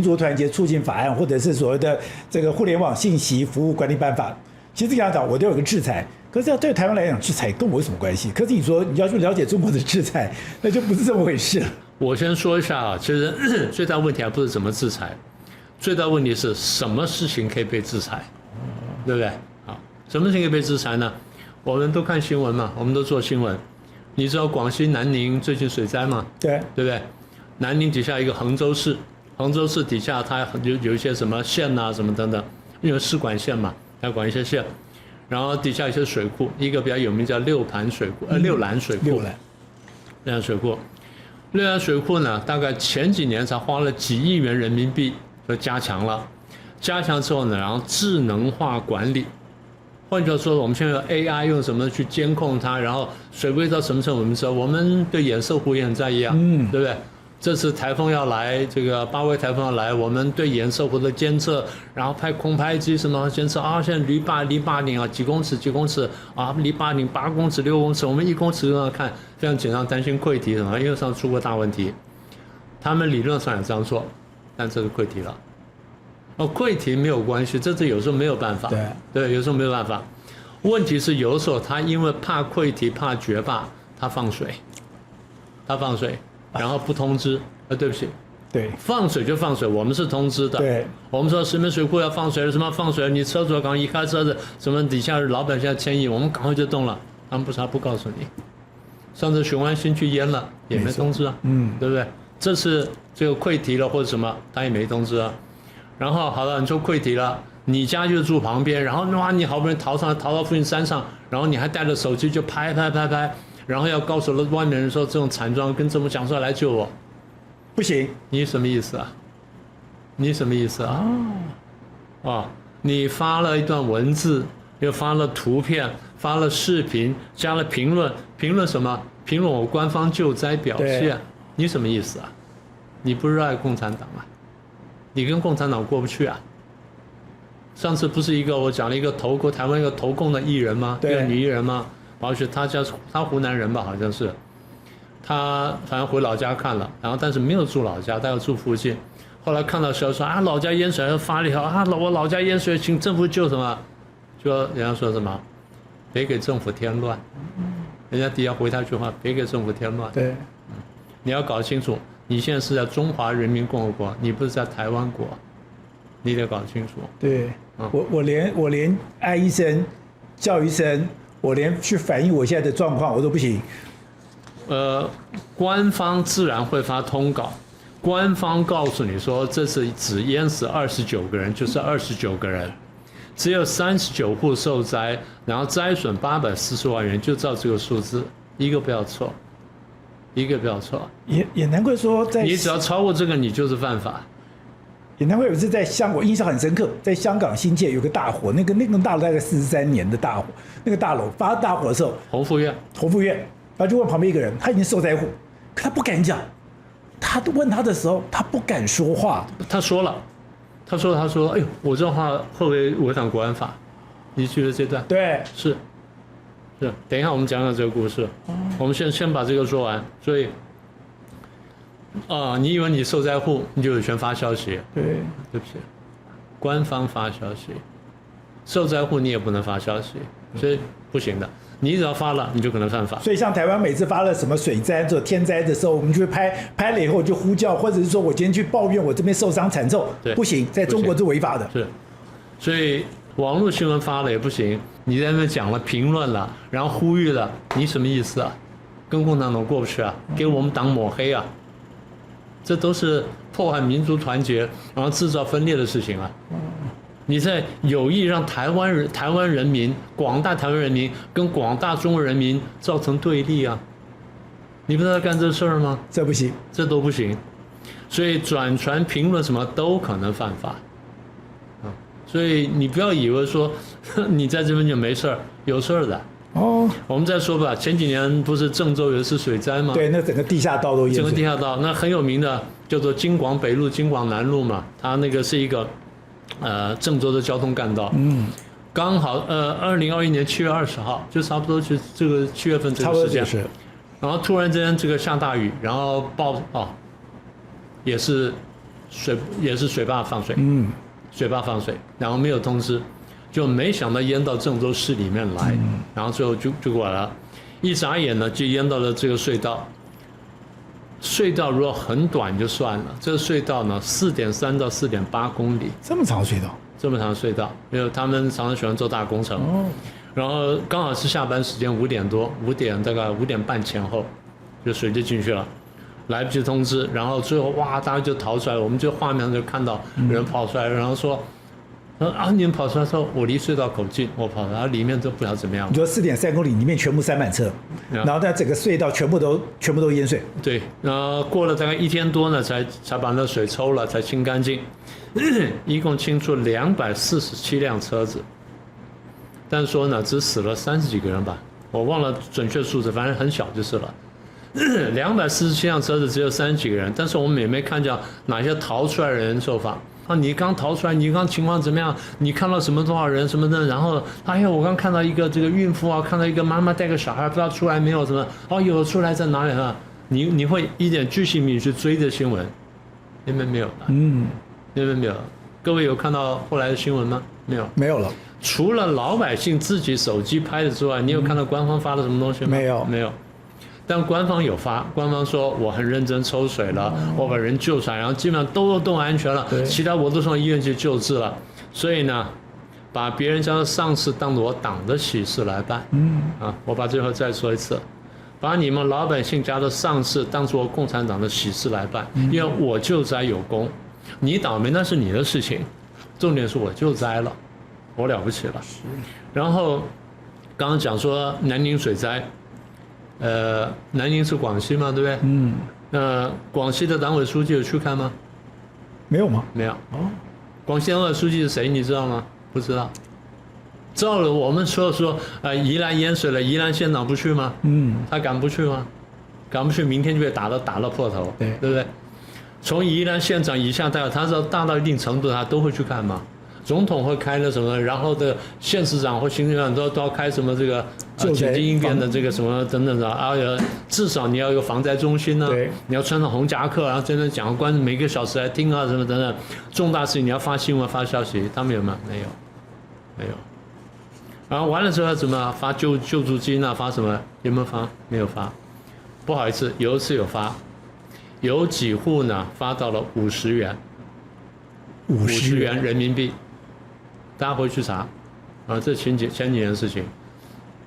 族团结促进法案，或者是所谓的这个互联网信息服务管理办法。其实这样讲，我都有个制裁，可是要对台湾来讲，制裁跟我有什么关系？可是你说你要去了解中国的制裁，那就不是这么回事了。我先说一下啊，其实最大问题还不是怎么制裁，最大问题是什么事情可以被制裁，对不对？什么事情可以被制裁呢？我们都看新闻嘛，我们都做新闻。你知道广西南宁最近水灾吗？对不对？南宁底下一个衡州市，衡州市底下它有一些什么县啊什么等等，因为市管县嘛，它管一些县。然后底下一些水库，一个比较有名叫六兰水库，六兰水库。六兰水库，六兰水库呢，大概前几年才花了几亿元人民币就加强了，加强之后呢，然后智能化管理。换句话说，我们现在用 AI 用什么去监控它，然后水位到什么程度我们知道，我们对堰塞湖也很在意啊，对不对？这次台风要来，这个8位台风要来，我们对堰塞湖的监测，然后派空拍机什么监测啊，现在离坝顶啊几公尺啊，离坝顶8公尺6公尺，我们1公尺都要看，非常紧张，担心溃堤什么，因为上出过大问题。他们理论上也这样做，但这是溃堤了。溃堤没有关系，这有时候没有办法，对，有时候没有办法。问题是有的时候他因为怕溃堤、怕决坝，他放水，然后不通知，对不起，对，放水就放水，我们是通知的，对，我们说石门水库要放水了，什么放水了，你车主要赶快移开车子，什么底下老百姓要迁移，我们赶快就动了，他们不告诉你。上次雄安新区淹了也没通知啊，对不对？这次这个溃堤了或者什么，他也没通知啊。然后好了，你说溃堤了，你家就住旁边，然后哇，你好不容易逃到附近山上，然后你还带着手机就拍，然后要告诉了外面人说这种惨状，跟政府讲说来救我，不行，你什么意思啊？你发了一段文字，又发了图片，发了视频，加了评论什么？评论我官方救灾表现，你什么意思啊？你不热爱共产党啊？你跟共产党过不去啊？上次不是我讲了一个台湾一个投共的艺人吗？一个女艺人吗？跑去他湖南人吧，好像是，他反正回老家看了，然后但是没有住老家，他要住附近。后来看到消息说啊，老家淹水，发了一条啊，我老家淹水，请政府救什么？就人家说什么，别给政府添乱。人家底下回他一句话，别给政府添乱。对，你要搞清楚，你现在是在中华人民共和国，你不是在台湾国，你得搞清楚。对，我连爱一声，叫一声，我连去反映我现在的状况我都不行。官方自然会发通稿，官方告诉你说这次只淹死29个人，就是29个人，只有39户受灾，然后灾损840万元，就照这个数字，一个不要错。也难怪说你只要超过这个，你就是犯法。也难怪有一次在香港，我印象很深刻，在香港新界有个大火，那个大楼大概43年的大火，那个大楼发大火的时候，洪富院，然后就问旁边一个人，他已经受灾户，可他不敢讲，他问他的时候，他不敢说话。他说，哎呦，我这话会不会违反国安法？你记得这段？对，是。等一下我们讲讲这个故事，我们先把这个说完。所以，你以为你受灾户你就有权发消息？对不起，官方发消息，受灾户你也不能发消息，所以不行的。你只要发了，你就可能犯法。所以像台湾每次发了什么水灾、这天灾的时候，我们就会拍了以后就呼叫，或者是说我今天去抱怨我这边受伤惨重，不行，在中国是违法的。是，所以网络新闻发了也不行。你在那边讲了、评论了，然后呼吁了，你什么意思啊？跟共产党过不去啊？给我们党抹黑啊？这都是破坏民族团结，然后制造分裂的事情啊！你在有意让台湾人民、广大台湾人民跟广大中国人民造成对立啊！你不是在干这事儿吗？这不行，这都不行。所以转传、评论什么都可能犯法。所以你不要以为说你在这边就没事儿，有事儿的。我们再说吧，前几年不是郑州有一次水灾吗？对，那整个地下道都淹水。整个地下道，那很有名的叫做京广北路、京广南路嘛，它那个是一个郑州的交通干道。刚好2021年7月20号，就差不多就这个7月份这个时间。是。然后突然之间这个下大雨，然后也是水坝放水。水坝放水，然后没有通知，就没想到淹到郑州市里面来，然后最后就过来了，一眨眼呢就淹到了这个隧道。隧道如果很短就算了，这个隧道呢4.3到4.8公里，这么长隧道，因为他们常常喜欢做大工程。然后刚好是下班时间5点多，5点大概5点半前后，就水就进去了，来不及通知，然后最后哇，大家就逃出来了，我们就画面上就看到人跑出来，然后说。你们跑出来说，我离隧道口近，我跑出来，里面都不知道怎么样。你说4.3公里里面全部塞满车，然后在整个隧道全部都淹水。对，然后过了大概1天多呢，才把那水抽了，才清干净。一共清出247辆车子，但是说呢，只死了30几个人吧，我忘了准确数字，反正很小就是了。247辆车子只有30几个人，但是我们也没看见哪些逃出来的人受访。你刚逃出来，你刚情况怎么样？你看到什么多少人什么的？然后，我刚看到一个这个孕妇啊，看到一个妈妈带个小孩，不知道出来没有什么？有出来在哪里啊？你会一点巨细靡遗去追这新闻？你们没有吧？你们没有。各位有看到后来的新闻吗？没有，没有了。除了老百姓自己手机拍的之外，你有看到官方发的什么东西吗？没有，没有。但官方有发，官方说我很认真抽水了，我把人救出来，然后基本上都安全了，其他我都送医院去救治了。所以呢，把别人家的丧事当作我党的喜事来办。我把最后再说一次，把你们老百姓家的丧事当作共产党的喜事来办，因为我救灾有功，你倒霉那是你的事情，重点是我救灾了，我了不起了。然后刚刚讲说南宁水灾。南宁是广西嘛，对不对？广西的党委书记有去看吗？没有吗？没有。广西党委书记是谁？你知道吗？不知道。照了我们说，宜兰淹水了，宜兰县长不去吗？他敢不去吗？敢不去，明天就被打到破头，对不对？从宜兰县长以下他是大到一定程度，他都会去看吗？总统会开那什么，然后的县市长或行政长都要开什么这个紧急应变的这个什么等等的至少你要有防灾中心呢，你要穿上红夹克，然后真的讲官每个小时来听啊什么等等，重大事情你要发新闻发消息，他们有吗？没有。然后完了之后怎么发救助金啊？发什么？有没有发？没有发。不好意思，有一次有发，有几户呢发到了50元，50元人民币。大家回去查，这前几年的事情，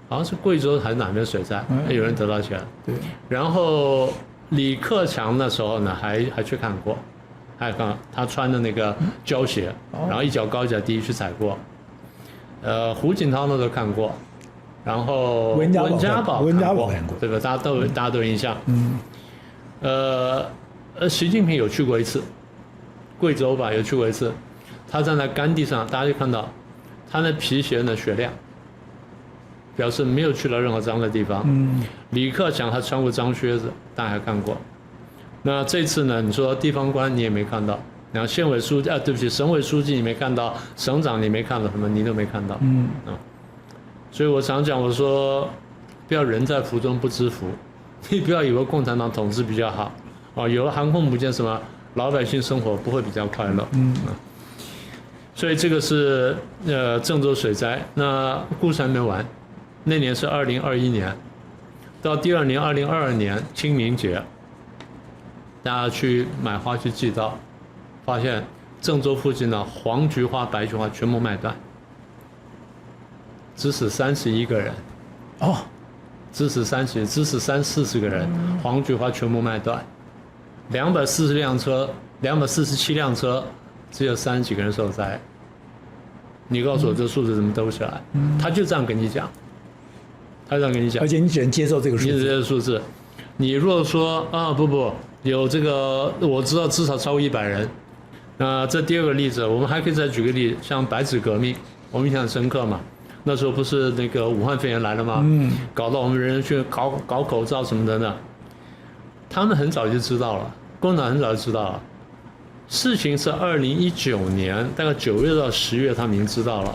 好像是贵州还是哪边水灾，有人得到钱。对。然后李克强那时候呢，还去看过，还看他穿的那个胶鞋，然后一脚高一脚低去踩过。胡锦涛那时候看过，然后温家宝看过，对吧？大家都有印象。习近平有去过一次，贵州吧有去过一次。他站在干地上，大家就看到他那皮鞋呢雪亮，表示没有去到任何脏的地方。李克强他穿过脏靴子，大家还看过。那这次呢，你说地方官你也没看到，然后县委书记对不起，省委书记你没看到，省长你没看到，什么你都没看到。所以我常讲，我说不要人在福中不知福，你不要以为共产党统治比较好有了航空母舰什么，老百姓生活不会比较快乐。所以这个是郑州水灾，那故事还没完，那年是2021年，到第二年2022年清明节，大家去买花去祭灶，发现郑州附近的黄菊花、白菊花全部卖断，只死31个人，只死30-40个人，黄菊花全部卖断，247辆车。只有30几个人受灾，你告诉我这数字怎么兜起来？他就这样跟你讲，而且你只能接受这个数字。你只这个数字，你如果说不有这个，我知道至少超过100人。这第二个例子，我们还可以再举个例，像白纸革命，我们印象深刻嘛。那时候不是那个武汉肺炎来了吗？搞到我们人去搞口罩什么的呢？他们很早就知道了，共产党很早就知道了。事情是2019年大概9月到10月，他们已经知道了。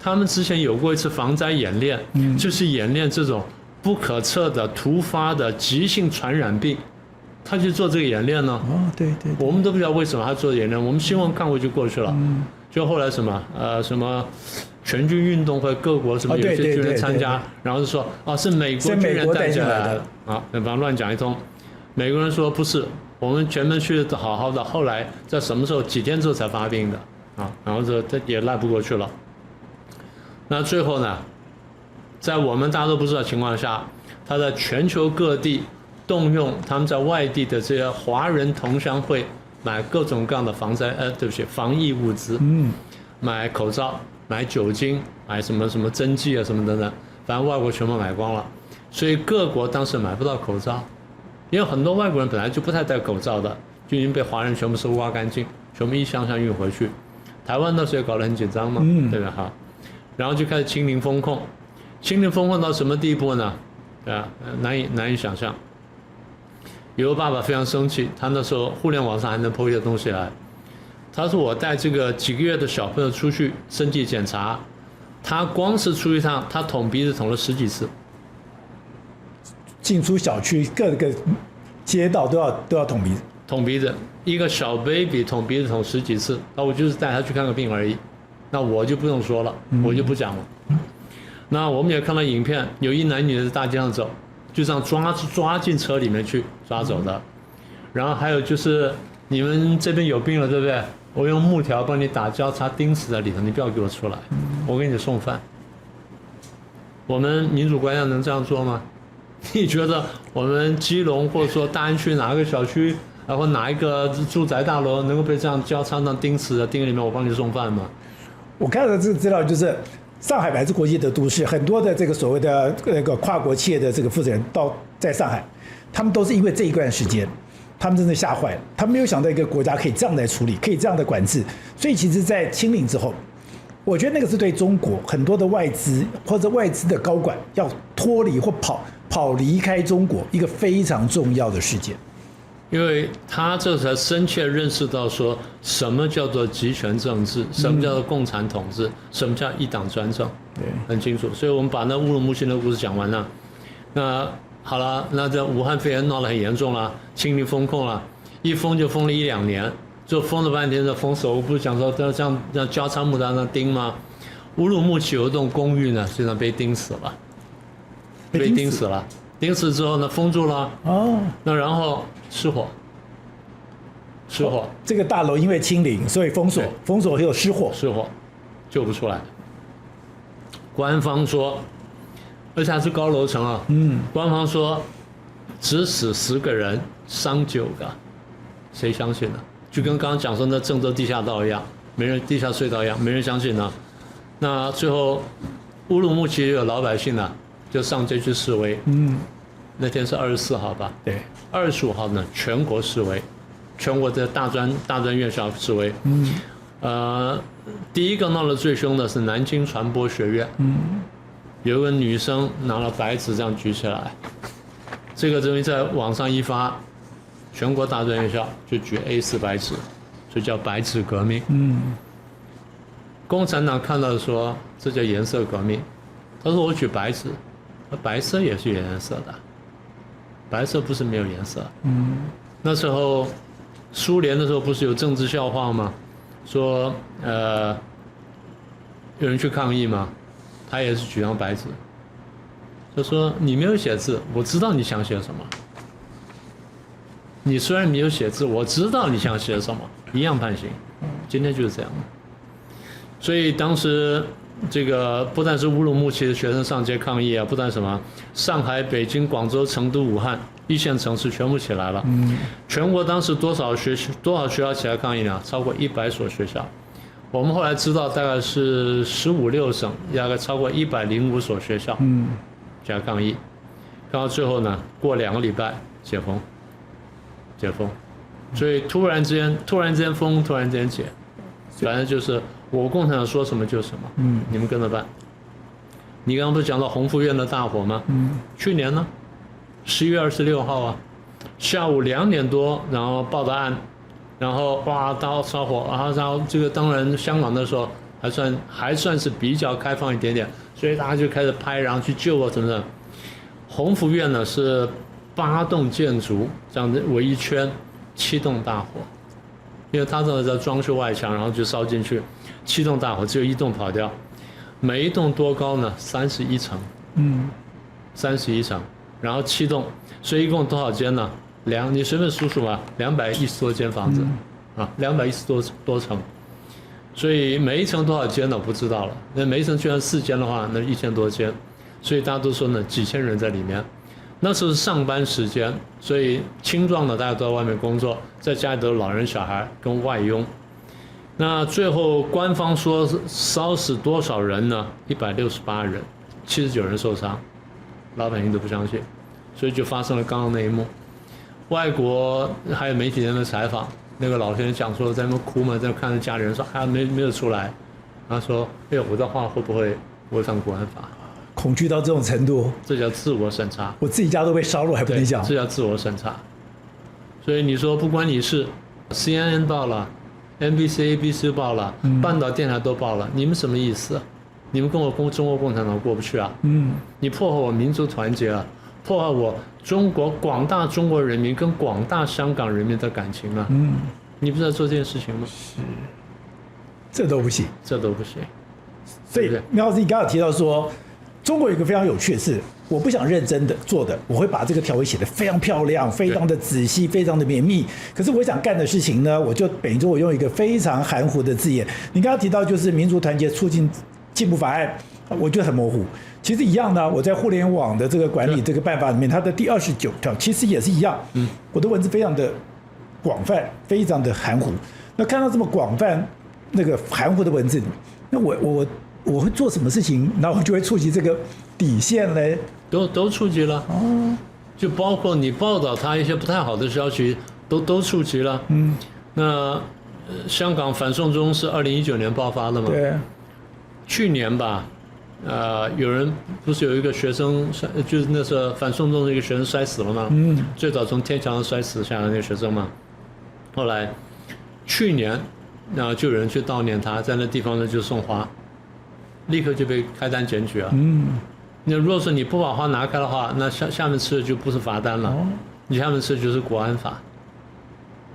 他们之前有过一次防灾演练，就是演练这种不可测的、突发的急性传染病，他去做这个演练呢。对，我们都不知道为什么他做演练，我们新闻看过就过去了。就后来什么全军运动会，各国什么有些军人参加，然后就说是美国军人带进来的反正乱讲一通。美国人说不是。我们全面去好好的，后来在什么时候几天之后才发病的然后这也赖不过去了。那最后呢，在我们大家都不知道的情况下，他在全球各地动用他们在外地的这些华人同乡会买各种各样的防疫物资，买口罩、买酒精、买什么什么针剂啊什么等等，反正外国全部买光了，所以各国当时买不到口罩，因为很多外国人本来就不太戴口罩的，就已经被华人全部收刮干净，全部一箱箱运回去。台湾那时候也搞得很紧张嘛，对吧？哈，然后就开始清零风控，清零风控到什么地步呢？啊，难以想象。有个爸爸非常生气，他那时候互联网上还能 po 一些东西来。他说我带这个几个月的小朋友出去身体检查，他光是出一趟，他捅鼻子捅了10几次，进出小区各个街道都要捅鼻子。捅鼻子，一个小 baby 捅鼻子捅10几次，那我就是带他去看个病而已，那我就不用说了，我就不讲了。那我们也看到影片，有一男女在大街上走，就这样抓进车里面去抓走的。然后还有就是你们这边有病了，对不对？我用木条帮你打交叉钉死在里头，你不要给我出来，我给你送饭。我们民主国家能这样做吗？你觉得我们基隆或者说大安区哪个小区，然后哪一个住宅大楼能够被这样交叉上钉死的，钉里面我帮你送饭吗？我看到这个资料就是上海本来是国际的都市，很多的这个所谓的那个跨国企业的这个负责人在上海，他们都是因为这一段时间，他们真的吓坏了，他们没有想到一个国家可以这样来处理，可以这样的管制，所以其实，在清零之后，我觉得那个是对中国很多的外资或者外资的高管要脱离或跑离开中国一个非常重要的事件。因为他这才深切认识到说什么叫做集权政治，什么叫做共产统治，什么叫一党专政，对，很清楚。所以我们把那乌鲁木齐的故事讲完了。那好了，那这武汉肺炎闹得很严重了，清零封控了，一封就封了1-2年，就封了半天就封死。我不是讲说这样交叉木条那钉吗？乌鲁木齐有一栋公寓呢，实际上被钉死了，被钉死了。钉死之后呢，封住了。哦。那然后失火。这个大楼因为清零，所以封锁又有失火，救不出来。官方说，而且还是高楼层啊。官方说，只死10个人，伤9个，谁相信呢？就跟刚刚讲说那郑州地下道一样，地下隧道一样，没人相信呢。那最后，乌鲁木齐有老百姓呢，就上街去示威。那天是24号吧？对，25号呢，全国示威，全国的大专院校示威。第一个闹得最凶的是南京传播学院。有一个女生拿了白纸这样举起来，这个东西在网上一发，全国大专院校就举 A4 白纸，所以叫白纸革命。共产党看到说这叫颜色革命，他说我举白纸，白色也是有颜色的，白色不是没有颜色。那时候苏联的时候不是有政治笑话吗？说有人去抗议吗？他也是举张白纸，就说你没有写字，我知道你想写什么。你虽然没有写字，我知道你想写什么，一样判刑。今天就是这样。所以当时这个不但是乌鲁木齐的学生上街抗议啊，不但什么，上海、北京、广州、成都、武汉一线城市全部起来了。全国当时多少学校起来抗议呢？超过100所学校。我们后来知道大概是15、16省，大概超过105所学校起来抗议。然后最后呢，过2个礼拜解封。所以突然之间封，突然之间解，反正就是我共产党说什么就什么。你们跟着办。你刚刚不是讲到红福院的大火吗？去年呢，11月26号啊，下午2点多，然后报的案，然后哇到烧火，然后这个当然香港那时候还算是比较开放一点点，所以大家就开始拍，然后去救啊什么的。红福院呢是8栋建筑这样子围一圈，7栋大火，因为他正在装修外墙，然后就烧进去，7栋大火只有1栋跑掉，每一栋多高呢？31层，31层，然后7栋，所以一共多少间呢？你随便数数吧，210多间房子，啊，210多层，所以每一层多少间呢？我不知道了。那每一层居然4间的话，那1000多间，所以大家都说呢，几千人在里面。那时候是上班时间，所以青壮的大家都在外面工作，在家里都有老人、小孩跟外佣。那最后官方说烧死多少人呢？168人，79人受伤，老百姓都不相信，所以就发生了刚刚那一幕。外国还有媒体人的采访，那个老先生讲说在那边哭嘛，在看着家里人说还没有出来，他说：“哎呦，我这话会不会违反国安法？”恐惧到这种程度，这叫自我审查。我自己家都被烧了，我还不能讲。这叫自我审查。所以你说不关你事 ，CNN 报了 ，NBC、ABC 报了，半岛电台都报了，你们什么意思？你们跟我中国共产党过不去啊？你破坏我民族团结啊，破坏我广大中国人民跟广大香港人民的感情啊！你不是在做这件事情吗？是，这都不行，这都不行。所以苗老师，你刚刚有提到说，中国有一个非常有趣的事，我不想认真的做的，我会把这个条文写得非常漂亮、非常的仔细、非常的绵密。可是我想干的事情呢，我就等于说我用一个非常含糊的字眼。你刚刚提到就是民族团结促进进步法案，我觉得很模糊。其实一样的，我在互联网的这个管理这个办法里面，它的第29条其实也是一样。我的文字非常的广泛，非常的含糊。那看到这么广泛那个含糊的文字，那我会做什么事情，然后我就会触及这个底线嘞？都触及了。就包括你报道他一些不太好的消息，都触及了。那香港反送中是2019年爆发的嘛？对。去年吧，有人不是有一个学生就是那时候反送中的一个学生摔死了吗？最早从天桥上摔死下来那个学生嘛。后来去年，就有人去悼念他，在那地方呢就送花。立刻就被开单检举啊！那如果说你不把花拿开的话，那下面吃的就不是罚单了，你下面吃的就是国安法。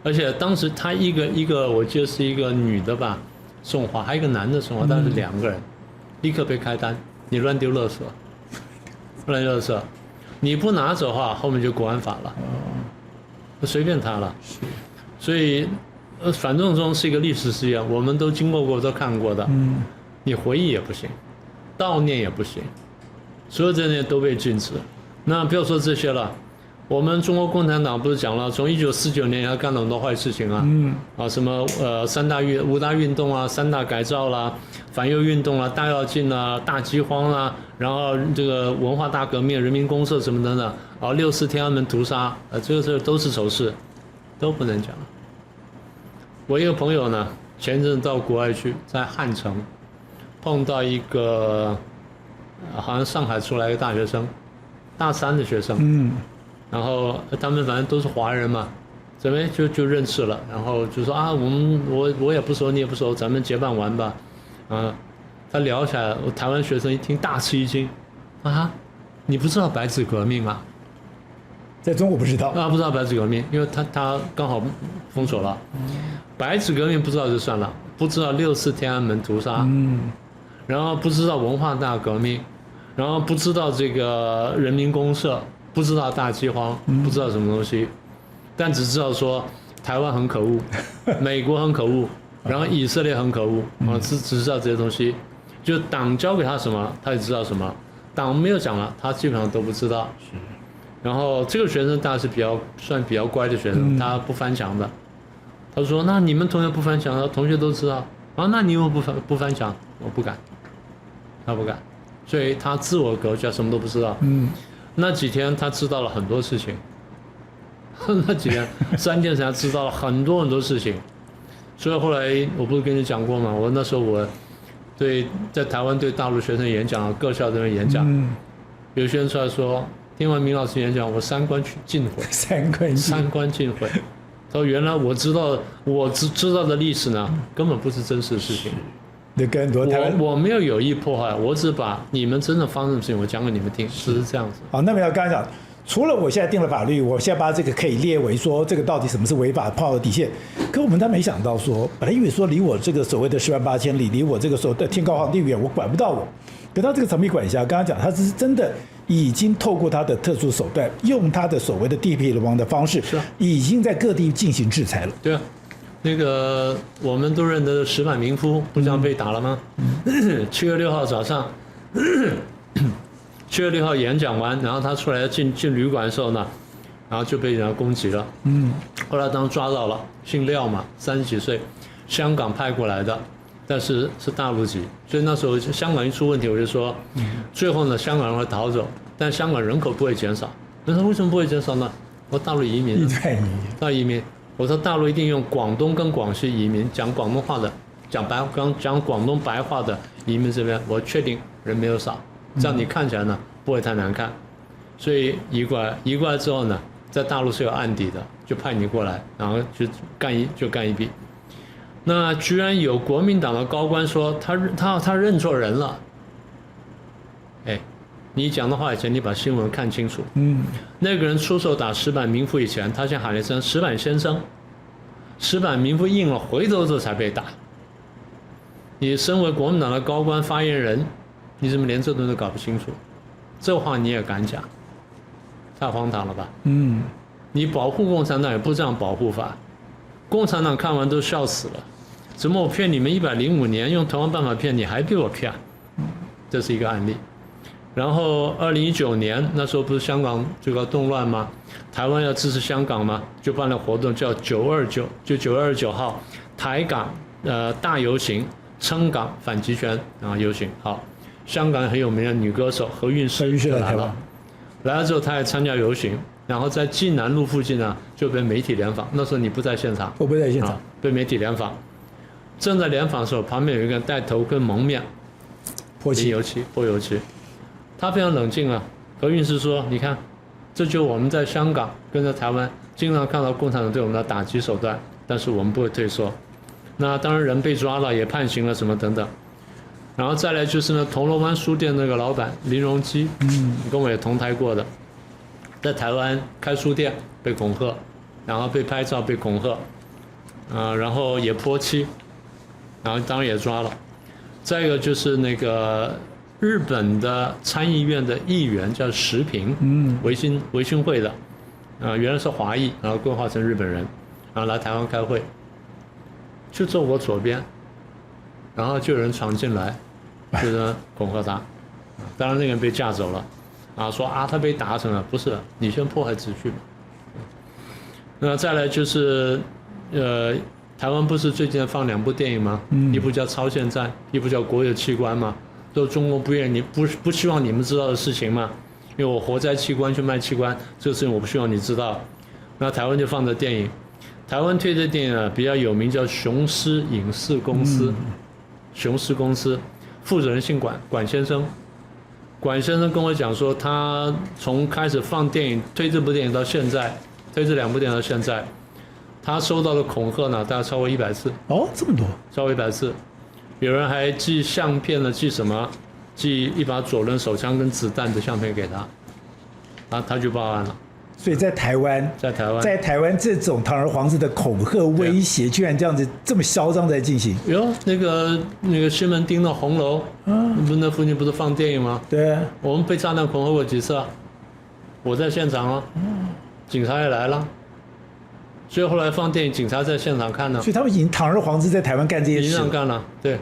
而且当时他一个，我记得是一个女的吧，送花，还有一个男的送花，但是2个人，立刻被开单，你乱丢垃圾，乱丢垃圾，你不拿走的话，后面就国安法了，随便他了。所以，反送中是一个历史事件，我们都经过过，都看过的。你回忆也不行，悼念也不行，所有这些都被禁止。那不要说这些了，我们中国共产党不是讲了，从1949年以来干了很多坏事情啊，什么5大运动啊，3大改造啦，反右运动啦，大跃进啦，大饥荒啦，然后这个文化大革命、人民公社什么等等，6·4天安门屠杀，这个都是丑事，都不能讲。我一个朋友呢，前阵到国外去，在汉城。碰到一个好像上海出来一个大学生，大3的学生，然后他们反正都是华人嘛，咱们就认识了，然后就说我也不熟你也不熟，咱们结伴玩吧，他聊起来，我台湾学生一听大吃一惊，你不知道白纸革命啊？在中国不知道不知道白纸革命，因为他刚好封锁了，白纸革命不知道就算了，不知道6·4天安门屠杀，然后不知道文化大革命，然后不知道这个人民公社，不知道大饥荒，不知道什么东西，但只知道说台湾很可恶，美国很可恶，然后以色列很可恶，只知道这些东西。就党教给他什么，他也知道什么；党没有讲了，他基本上都不知道。然后这个学生大概是算比较乖的学生，他不翻墙的。他说：“那你们同学不翻墙，同学都知道那你有不翻墙？我不敢。”他不敢，所以他自我隔绝，什么都不知道。那几天他知道了很多事情，那几天3天才知道了很多事情。所以后来我不是跟你讲过吗？我那时候在台湾对大陆学生演讲，各校这边演讲，有些人出来说，听完明老师演讲，我3观尽毁。3观尽毁。他说原来我知道的历史呢，根本不是真实的事情。我没有意破坏，我只把你们真的发生的事情我讲给你们听，是这样子。好，那么要刚才讲，除了我现在定了法律，我现在把这个可以列为说这个到底什么是违法破坏底线，可我们没想到说，本来以为说离我这个所谓的10万8千里，离我这个所谓的天高皇帝远，我管不到我。可他这个层面管辖，刚刚讲他是真的已经透过他的特殊手段，用他的所谓的地痞流氓的方式，已经在各地进行制裁了。对啊。那个我们都认得的石板民夫不这样被打了吗？7月6号早上，7 7月6号演讲完，然后他出来进旅馆的时候呢，然后就被人家攻击了。后来当抓到了，姓廖嘛，30几岁，香港派过来的，但是是大陆籍，所以那时候香港一出问题，我就说，最后呢，香港人会逃走，但香港人口不会减少。人说为什么不会减少呢？我大陆移民，大陆移民。我说大陆一定用广东跟广西移民，讲广东话的，讲广东白话的移民这边，我确定人没有少，这样你看起来呢不会太难看。所以移过来之后呢，在大陆是有案底的，就派你过来，然后就干一笔。那居然有国民党的高官说他认错人了，哎。你讲的话以前，你把新闻看清楚。那个人出手打石板民夫以前，他先喊了一声"石板先生"，石板民夫应了，回头之后才被打。你身为国民党的高官发言人，你怎么连这都搞不清楚？这话你也敢讲？太荒唐了吧？你保护共产党也不这样保护法，共产党看完都笑死了。怎么我骗你们105年，用同样办法骗你，还被我骗？这是一个案例。然后2019年那时候不是香港这个动乱吗？台湾要支持香港吗？就办了活动叫929，就9月29号台港大游行，撑港反集权游行。好，香港很有名的女歌手何韵诗来了，来了之后她也参加游行，然后在济南路附近呢就被媒体联访。那时候你不在现场，我不在现场，被媒体联访。正在联访的时候，旁边有一个人戴头盔蒙面，泼油漆。他非常冷静啊，何韵诗说：“你看，这就我们在香港跟在台湾经常看到共产党对我们的打击手段，但是我们不会退缩。那当然人被抓了，也判刑了什么等等。然后再来就是呢，铜锣湾书店那个老板林荣基，跟我也同台过的，在台湾开书店被恐吓，然后被拍照被恐吓，然后也泼漆，然后当然也抓了。再一个就是那个。”日本的参议院的议员叫石平，维新会的，原来是华裔，然后规划成日本人，然后来台湾开会，就坐我左边，然后就有人闯进来，就是恐吓他，当然那个人被架走了，说他被打成了，不是，你先破坏秩序嘛。那再来就是，台湾不是最近放2部电影吗？一部叫《超限战》，一部叫《国有器官》嘛。都中国不愿意，不希望你们知道的事情嘛，因为我活摘器官去卖器官，这个事情我不希望你知道。那台湾就放的电影，台湾推的电影比较有名，叫雄狮影视公司，雄狮公司负责人姓管先生，管先生跟我讲说，他从开始放电影推这部电影到现在，推这2部电影到现在，他收到的恐吓呢，大概超过100次。哦，这么多，超过100次。有人还寄相片了，寄什么？寄一把左轮手枪跟子弹的相片给他，他就报案了。所以在台湾，在台湾这种堂而皇之的恐吓威胁，居然这样子这么嚣张在进行。有那个西门町的红楼，不那附近不是放电影吗？对，我们被炸弹恐吓过几次啊？我在现场啊，警察也来了。所以后来放电影，警察在现场看呢。所以他们已经堂而皇之在台湾干这些事。已经这样干了，对。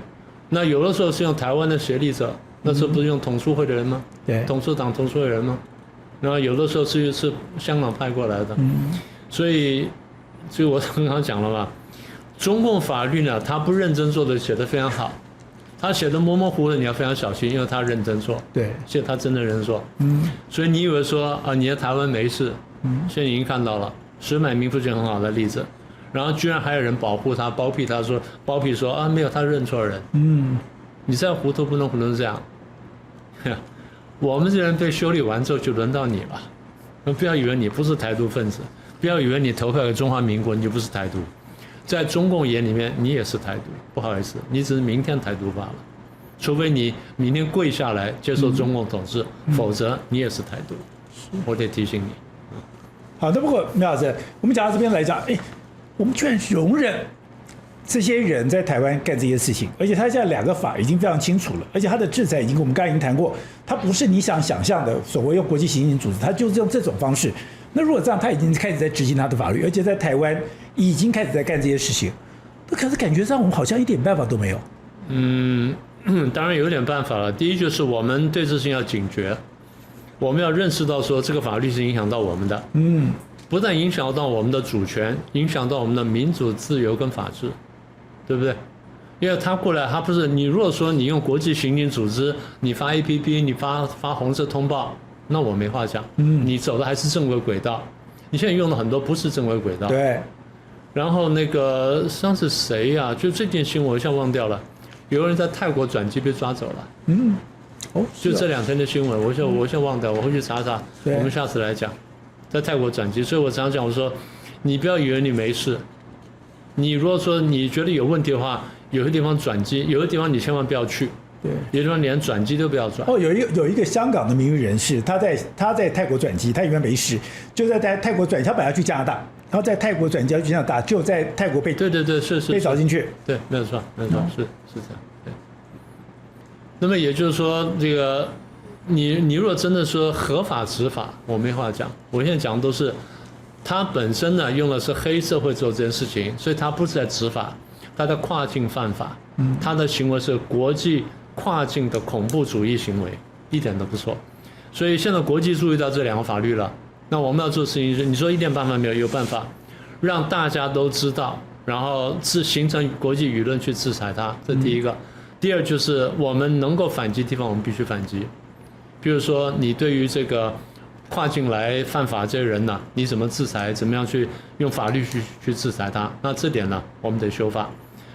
那有的时候是用台湾的协力者，那时候不是用统促会的人吗？对。统促党、统促会的人吗？然后有的时候是香港派过来的。所以我刚刚讲了嘛，中共法律呢，他不认真做的写得非常好，他写的模模糊糊的，你要非常小心，因为他认真做。对。现在他真的认真做。所以你以为说你在台湾没事，现在已经看到了。石板民夫就很好的例子，然后居然还有人保护他，包庇他说没有，他认错人。你再糊涂不能糊涂这样。我们这人被修理完之后就轮到你了，不要以为你不是台独分子，不要以为你投票给中华民国你就不是台独，在中共眼里面你也是台独，不好意思，你只是明天台独罢了，除非你明天跪下来接受中共统治，否则你也是台独，我得提醒你。好，那不过苗老师，我们讲到这边来讲，我们居然容忍这些人在台湾干这些事情，而且他现在2个法已经非常清楚了，而且他的制裁我们刚才已经谈过，他不是你想象的所谓用国际刑警组织，他就是用这种方式。那如果这样，他已经开始在执行他的法律，而且在台湾已经开始在干这些事情，那可是感觉上我们好像一点办法都没有。当然有点办法了。第一就是我们对这事情要警觉，我们要认识到说这个法律是影响到我们的，不但影响到我们的主权，影响到我们的民主自由跟法治，对不对？因为他过来，他不是你。如果说你用国际刑警组织，你发 APP， 你发红色通报，那我没话讲。你走的还是正规轨道。你现在用的很多不是正规轨道。对。然后那个上次谁呀？就这件新闻我一下忘掉了，有人在泰国转机被抓走了。就这2天的新闻，我现在忘掉，我回去查查，我们下次来讲。在泰国转机，所以我常讲，我说你不要以为你没事，你如果说你觉得有问题的话，有些地方转机，有些地方你千万不要去。对，有些地方连转机都不要转。有一个香港的名誉人士，他在泰国转机，他以为没事，就在泰国转机，他本来去加拿大，然后在泰国转机要去加拿大，就在泰国被对是被找进去。对，没有错，是这样。对。那么也就是说，这个你如果真的说合法执法，我没话讲。我现在讲的都是他本身呢用的是黑社会做这件事情，所以他不是在执法，他在跨境犯法。他的行为是国际跨境的恐怖主义行为，一点都不错。所以现在国际注意到这2个法律了，那我们要做的事情是，你说一点办法没有？有办法，让大家都知道，然后形成国际舆论去制裁他，这第一个。第二就是我们能够反击的地方，我们必须反击。比如说，你对于这个跨境来犯法这些人呢，你怎么制裁？怎么样去用法律去制裁他？那这点呢，我们得修法。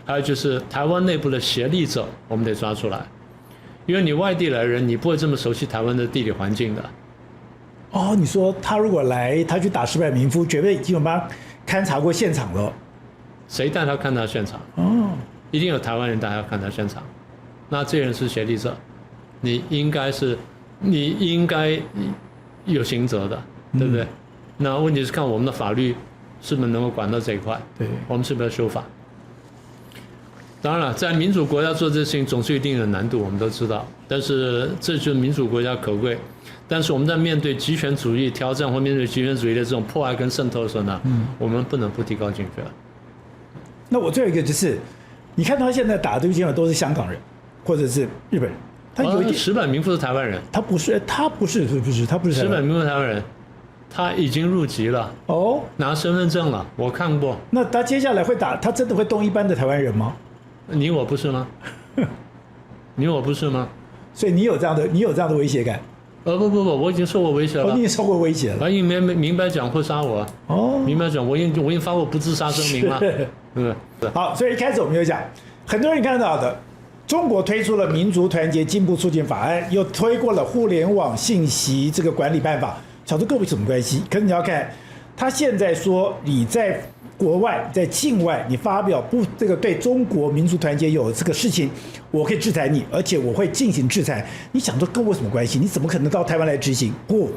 还有就是台湾内部的协力者，我们得抓出来，因为你外地来的人，你不会这么熟悉台湾的地理环境的。你说他如果来，他去打石柏民夫，绝对已经有帮勘察过现场了。谁带他看他现场？一定有台湾人带他看他现场。那这人是协力者，你应该有刑责的，对不对？那问题是看我们的法律是不是能够管到这一块，对，我们是不是要修法？当然了，在民主国家做这事情总是有一定的难度，我们都知道。但是这就是民主国家可贵。但是我们在面对极权主义挑战或面对极权主义的这种破坏跟渗透的时候呢，我们不能不提高警觉。那我最后一个就是，你看他现在打的这些都是香港人或者是日本人，他有一点石柏民夫是台湾人，他不是石柏民夫是台湾人，他已经入籍了，拿身份证了，我看过。那他接下来会打，他真的会动一般的台湾人吗？你我不是吗？你我不是吗？所以你有这样的威胁感？不，我已经受过威胁了。你已经受过威胁了。我已经明白讲会杀我。明白讲，我已经发过不自杀声明了。对。好，所以一开始我们有讲，很多人看到的，中国推出了民族团结进步促进法案，又推过了互联网信息这个管理办法，想说各位什么关系？可是你要看，他现在说你在国外在境外你发表这个对中国民族团结有这个事情，我可以制裁你，而且我会进行制裁。你想说跟我什么关系？你怎么可能到台湾来执行？不，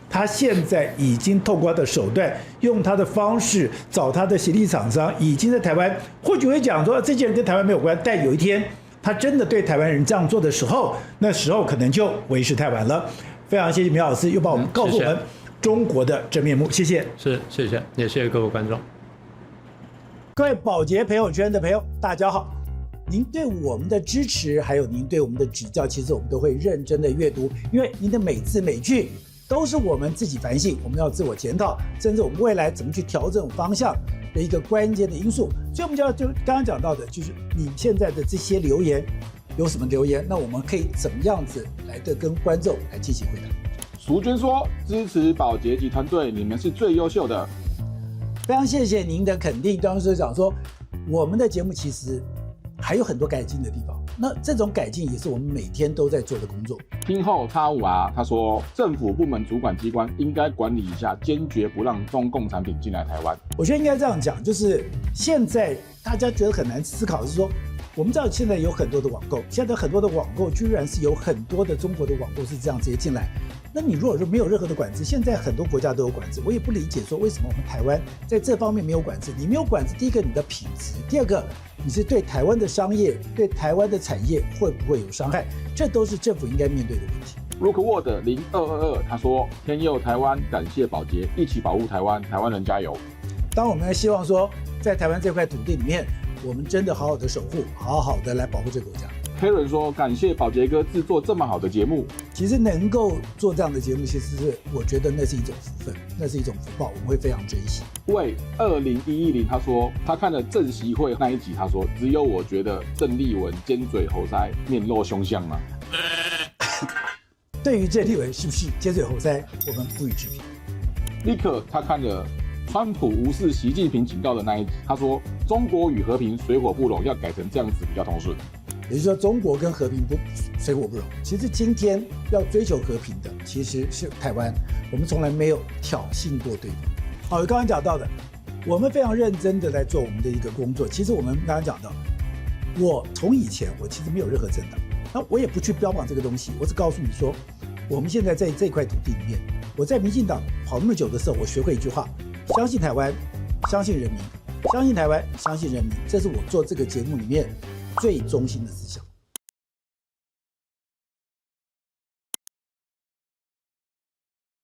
他现在已经透过他的手段，用他的方式找他的协力厂商，已经在台湾。或许会讲说这件人跟台湾没有关，但有一天他真的对台湾人这样做的时候，那时候可能就为时太晚了。非常谢谢苗老师又帮我们告诉我们中国的真面目，谢谢。谢谢，也谢谢各位观众。各位宝洁朋友圈的朋友，大家好！您对我们的支持，还有您对我们的指教，其实我们都会认真的阅读，因为您的每字每句都是我们自己反省，我们要自我检讨，甚至我们未来怎么去调整方向的一个关键的因素。所以，我们就刚刚讲到的，就是你现在的这些留言有什么留言，那我们可以怎么样子来的跟观众来进行回答？淑君说：“支持宝洁及团队，你们是最优秀的。”非常谢谢您的肯定。当时讲说，我们的节目其实还有很多改进的地方，那这种改进也是我们每天都在做的工作。听后85R他说，政府部门主管机关应该管理一下，坚决不让中共产品进来台湾。我觉得应该这样讲，就是现在大家觉得很难思考，是说我们知道现在有很多的网购，现在很多的网购居然是有很多的中国的网购是这样直接进来。那你如果说没有任何的管制，现在很多国家都有管制，我也不理解说为什么我们台湾在这方面没有管制。你没有管制，第一个你的品质，第二个你是对台湾的商业、对台湾的产业会不会有伤害，这都是政府应该面对的问题。Rookwood 0222他说，天佑台湾，感谢宝洁，一起保护台湾，台湾人加油。当我们希望说，在台湾这块土地里面，我们真的好好的守护，好好的来保护这个国家。Karen 说感谢宝杰哥制作这么好的节目。其实能够做这样的节目，其实是我觉得那是一种福分，那是一种福报，我们会非常珍惜。为20110，他说他看了郑习会那一集，他说只有我觉得郑丽文尖嘴猴腮、面露凶相吗？对于郑丽文是不是尖嘴猴腮，我们不予置评。立刻他看了川普无视习近平警告的那一集，他说中国与和平水火不容，要改成这样子比较通顺。也就是说，中国跟和平水火不容。其实今天要追求和平的其实是台湾，我们从来没有挑衅过对方。好，刚刚讲到的，我们非常认真的在做我们的一个工作。其实我们刚刚讲到，我从以前我其实没有任何政党，那我也不去标榜这个东西，我只告诉你说，我们现在在这块土地里面，我在民进党跑那么久的时候，我学会一句话：相信台湾，相信人民，相信台湾，相信人民，这是我做这个节目里面最中心的思想。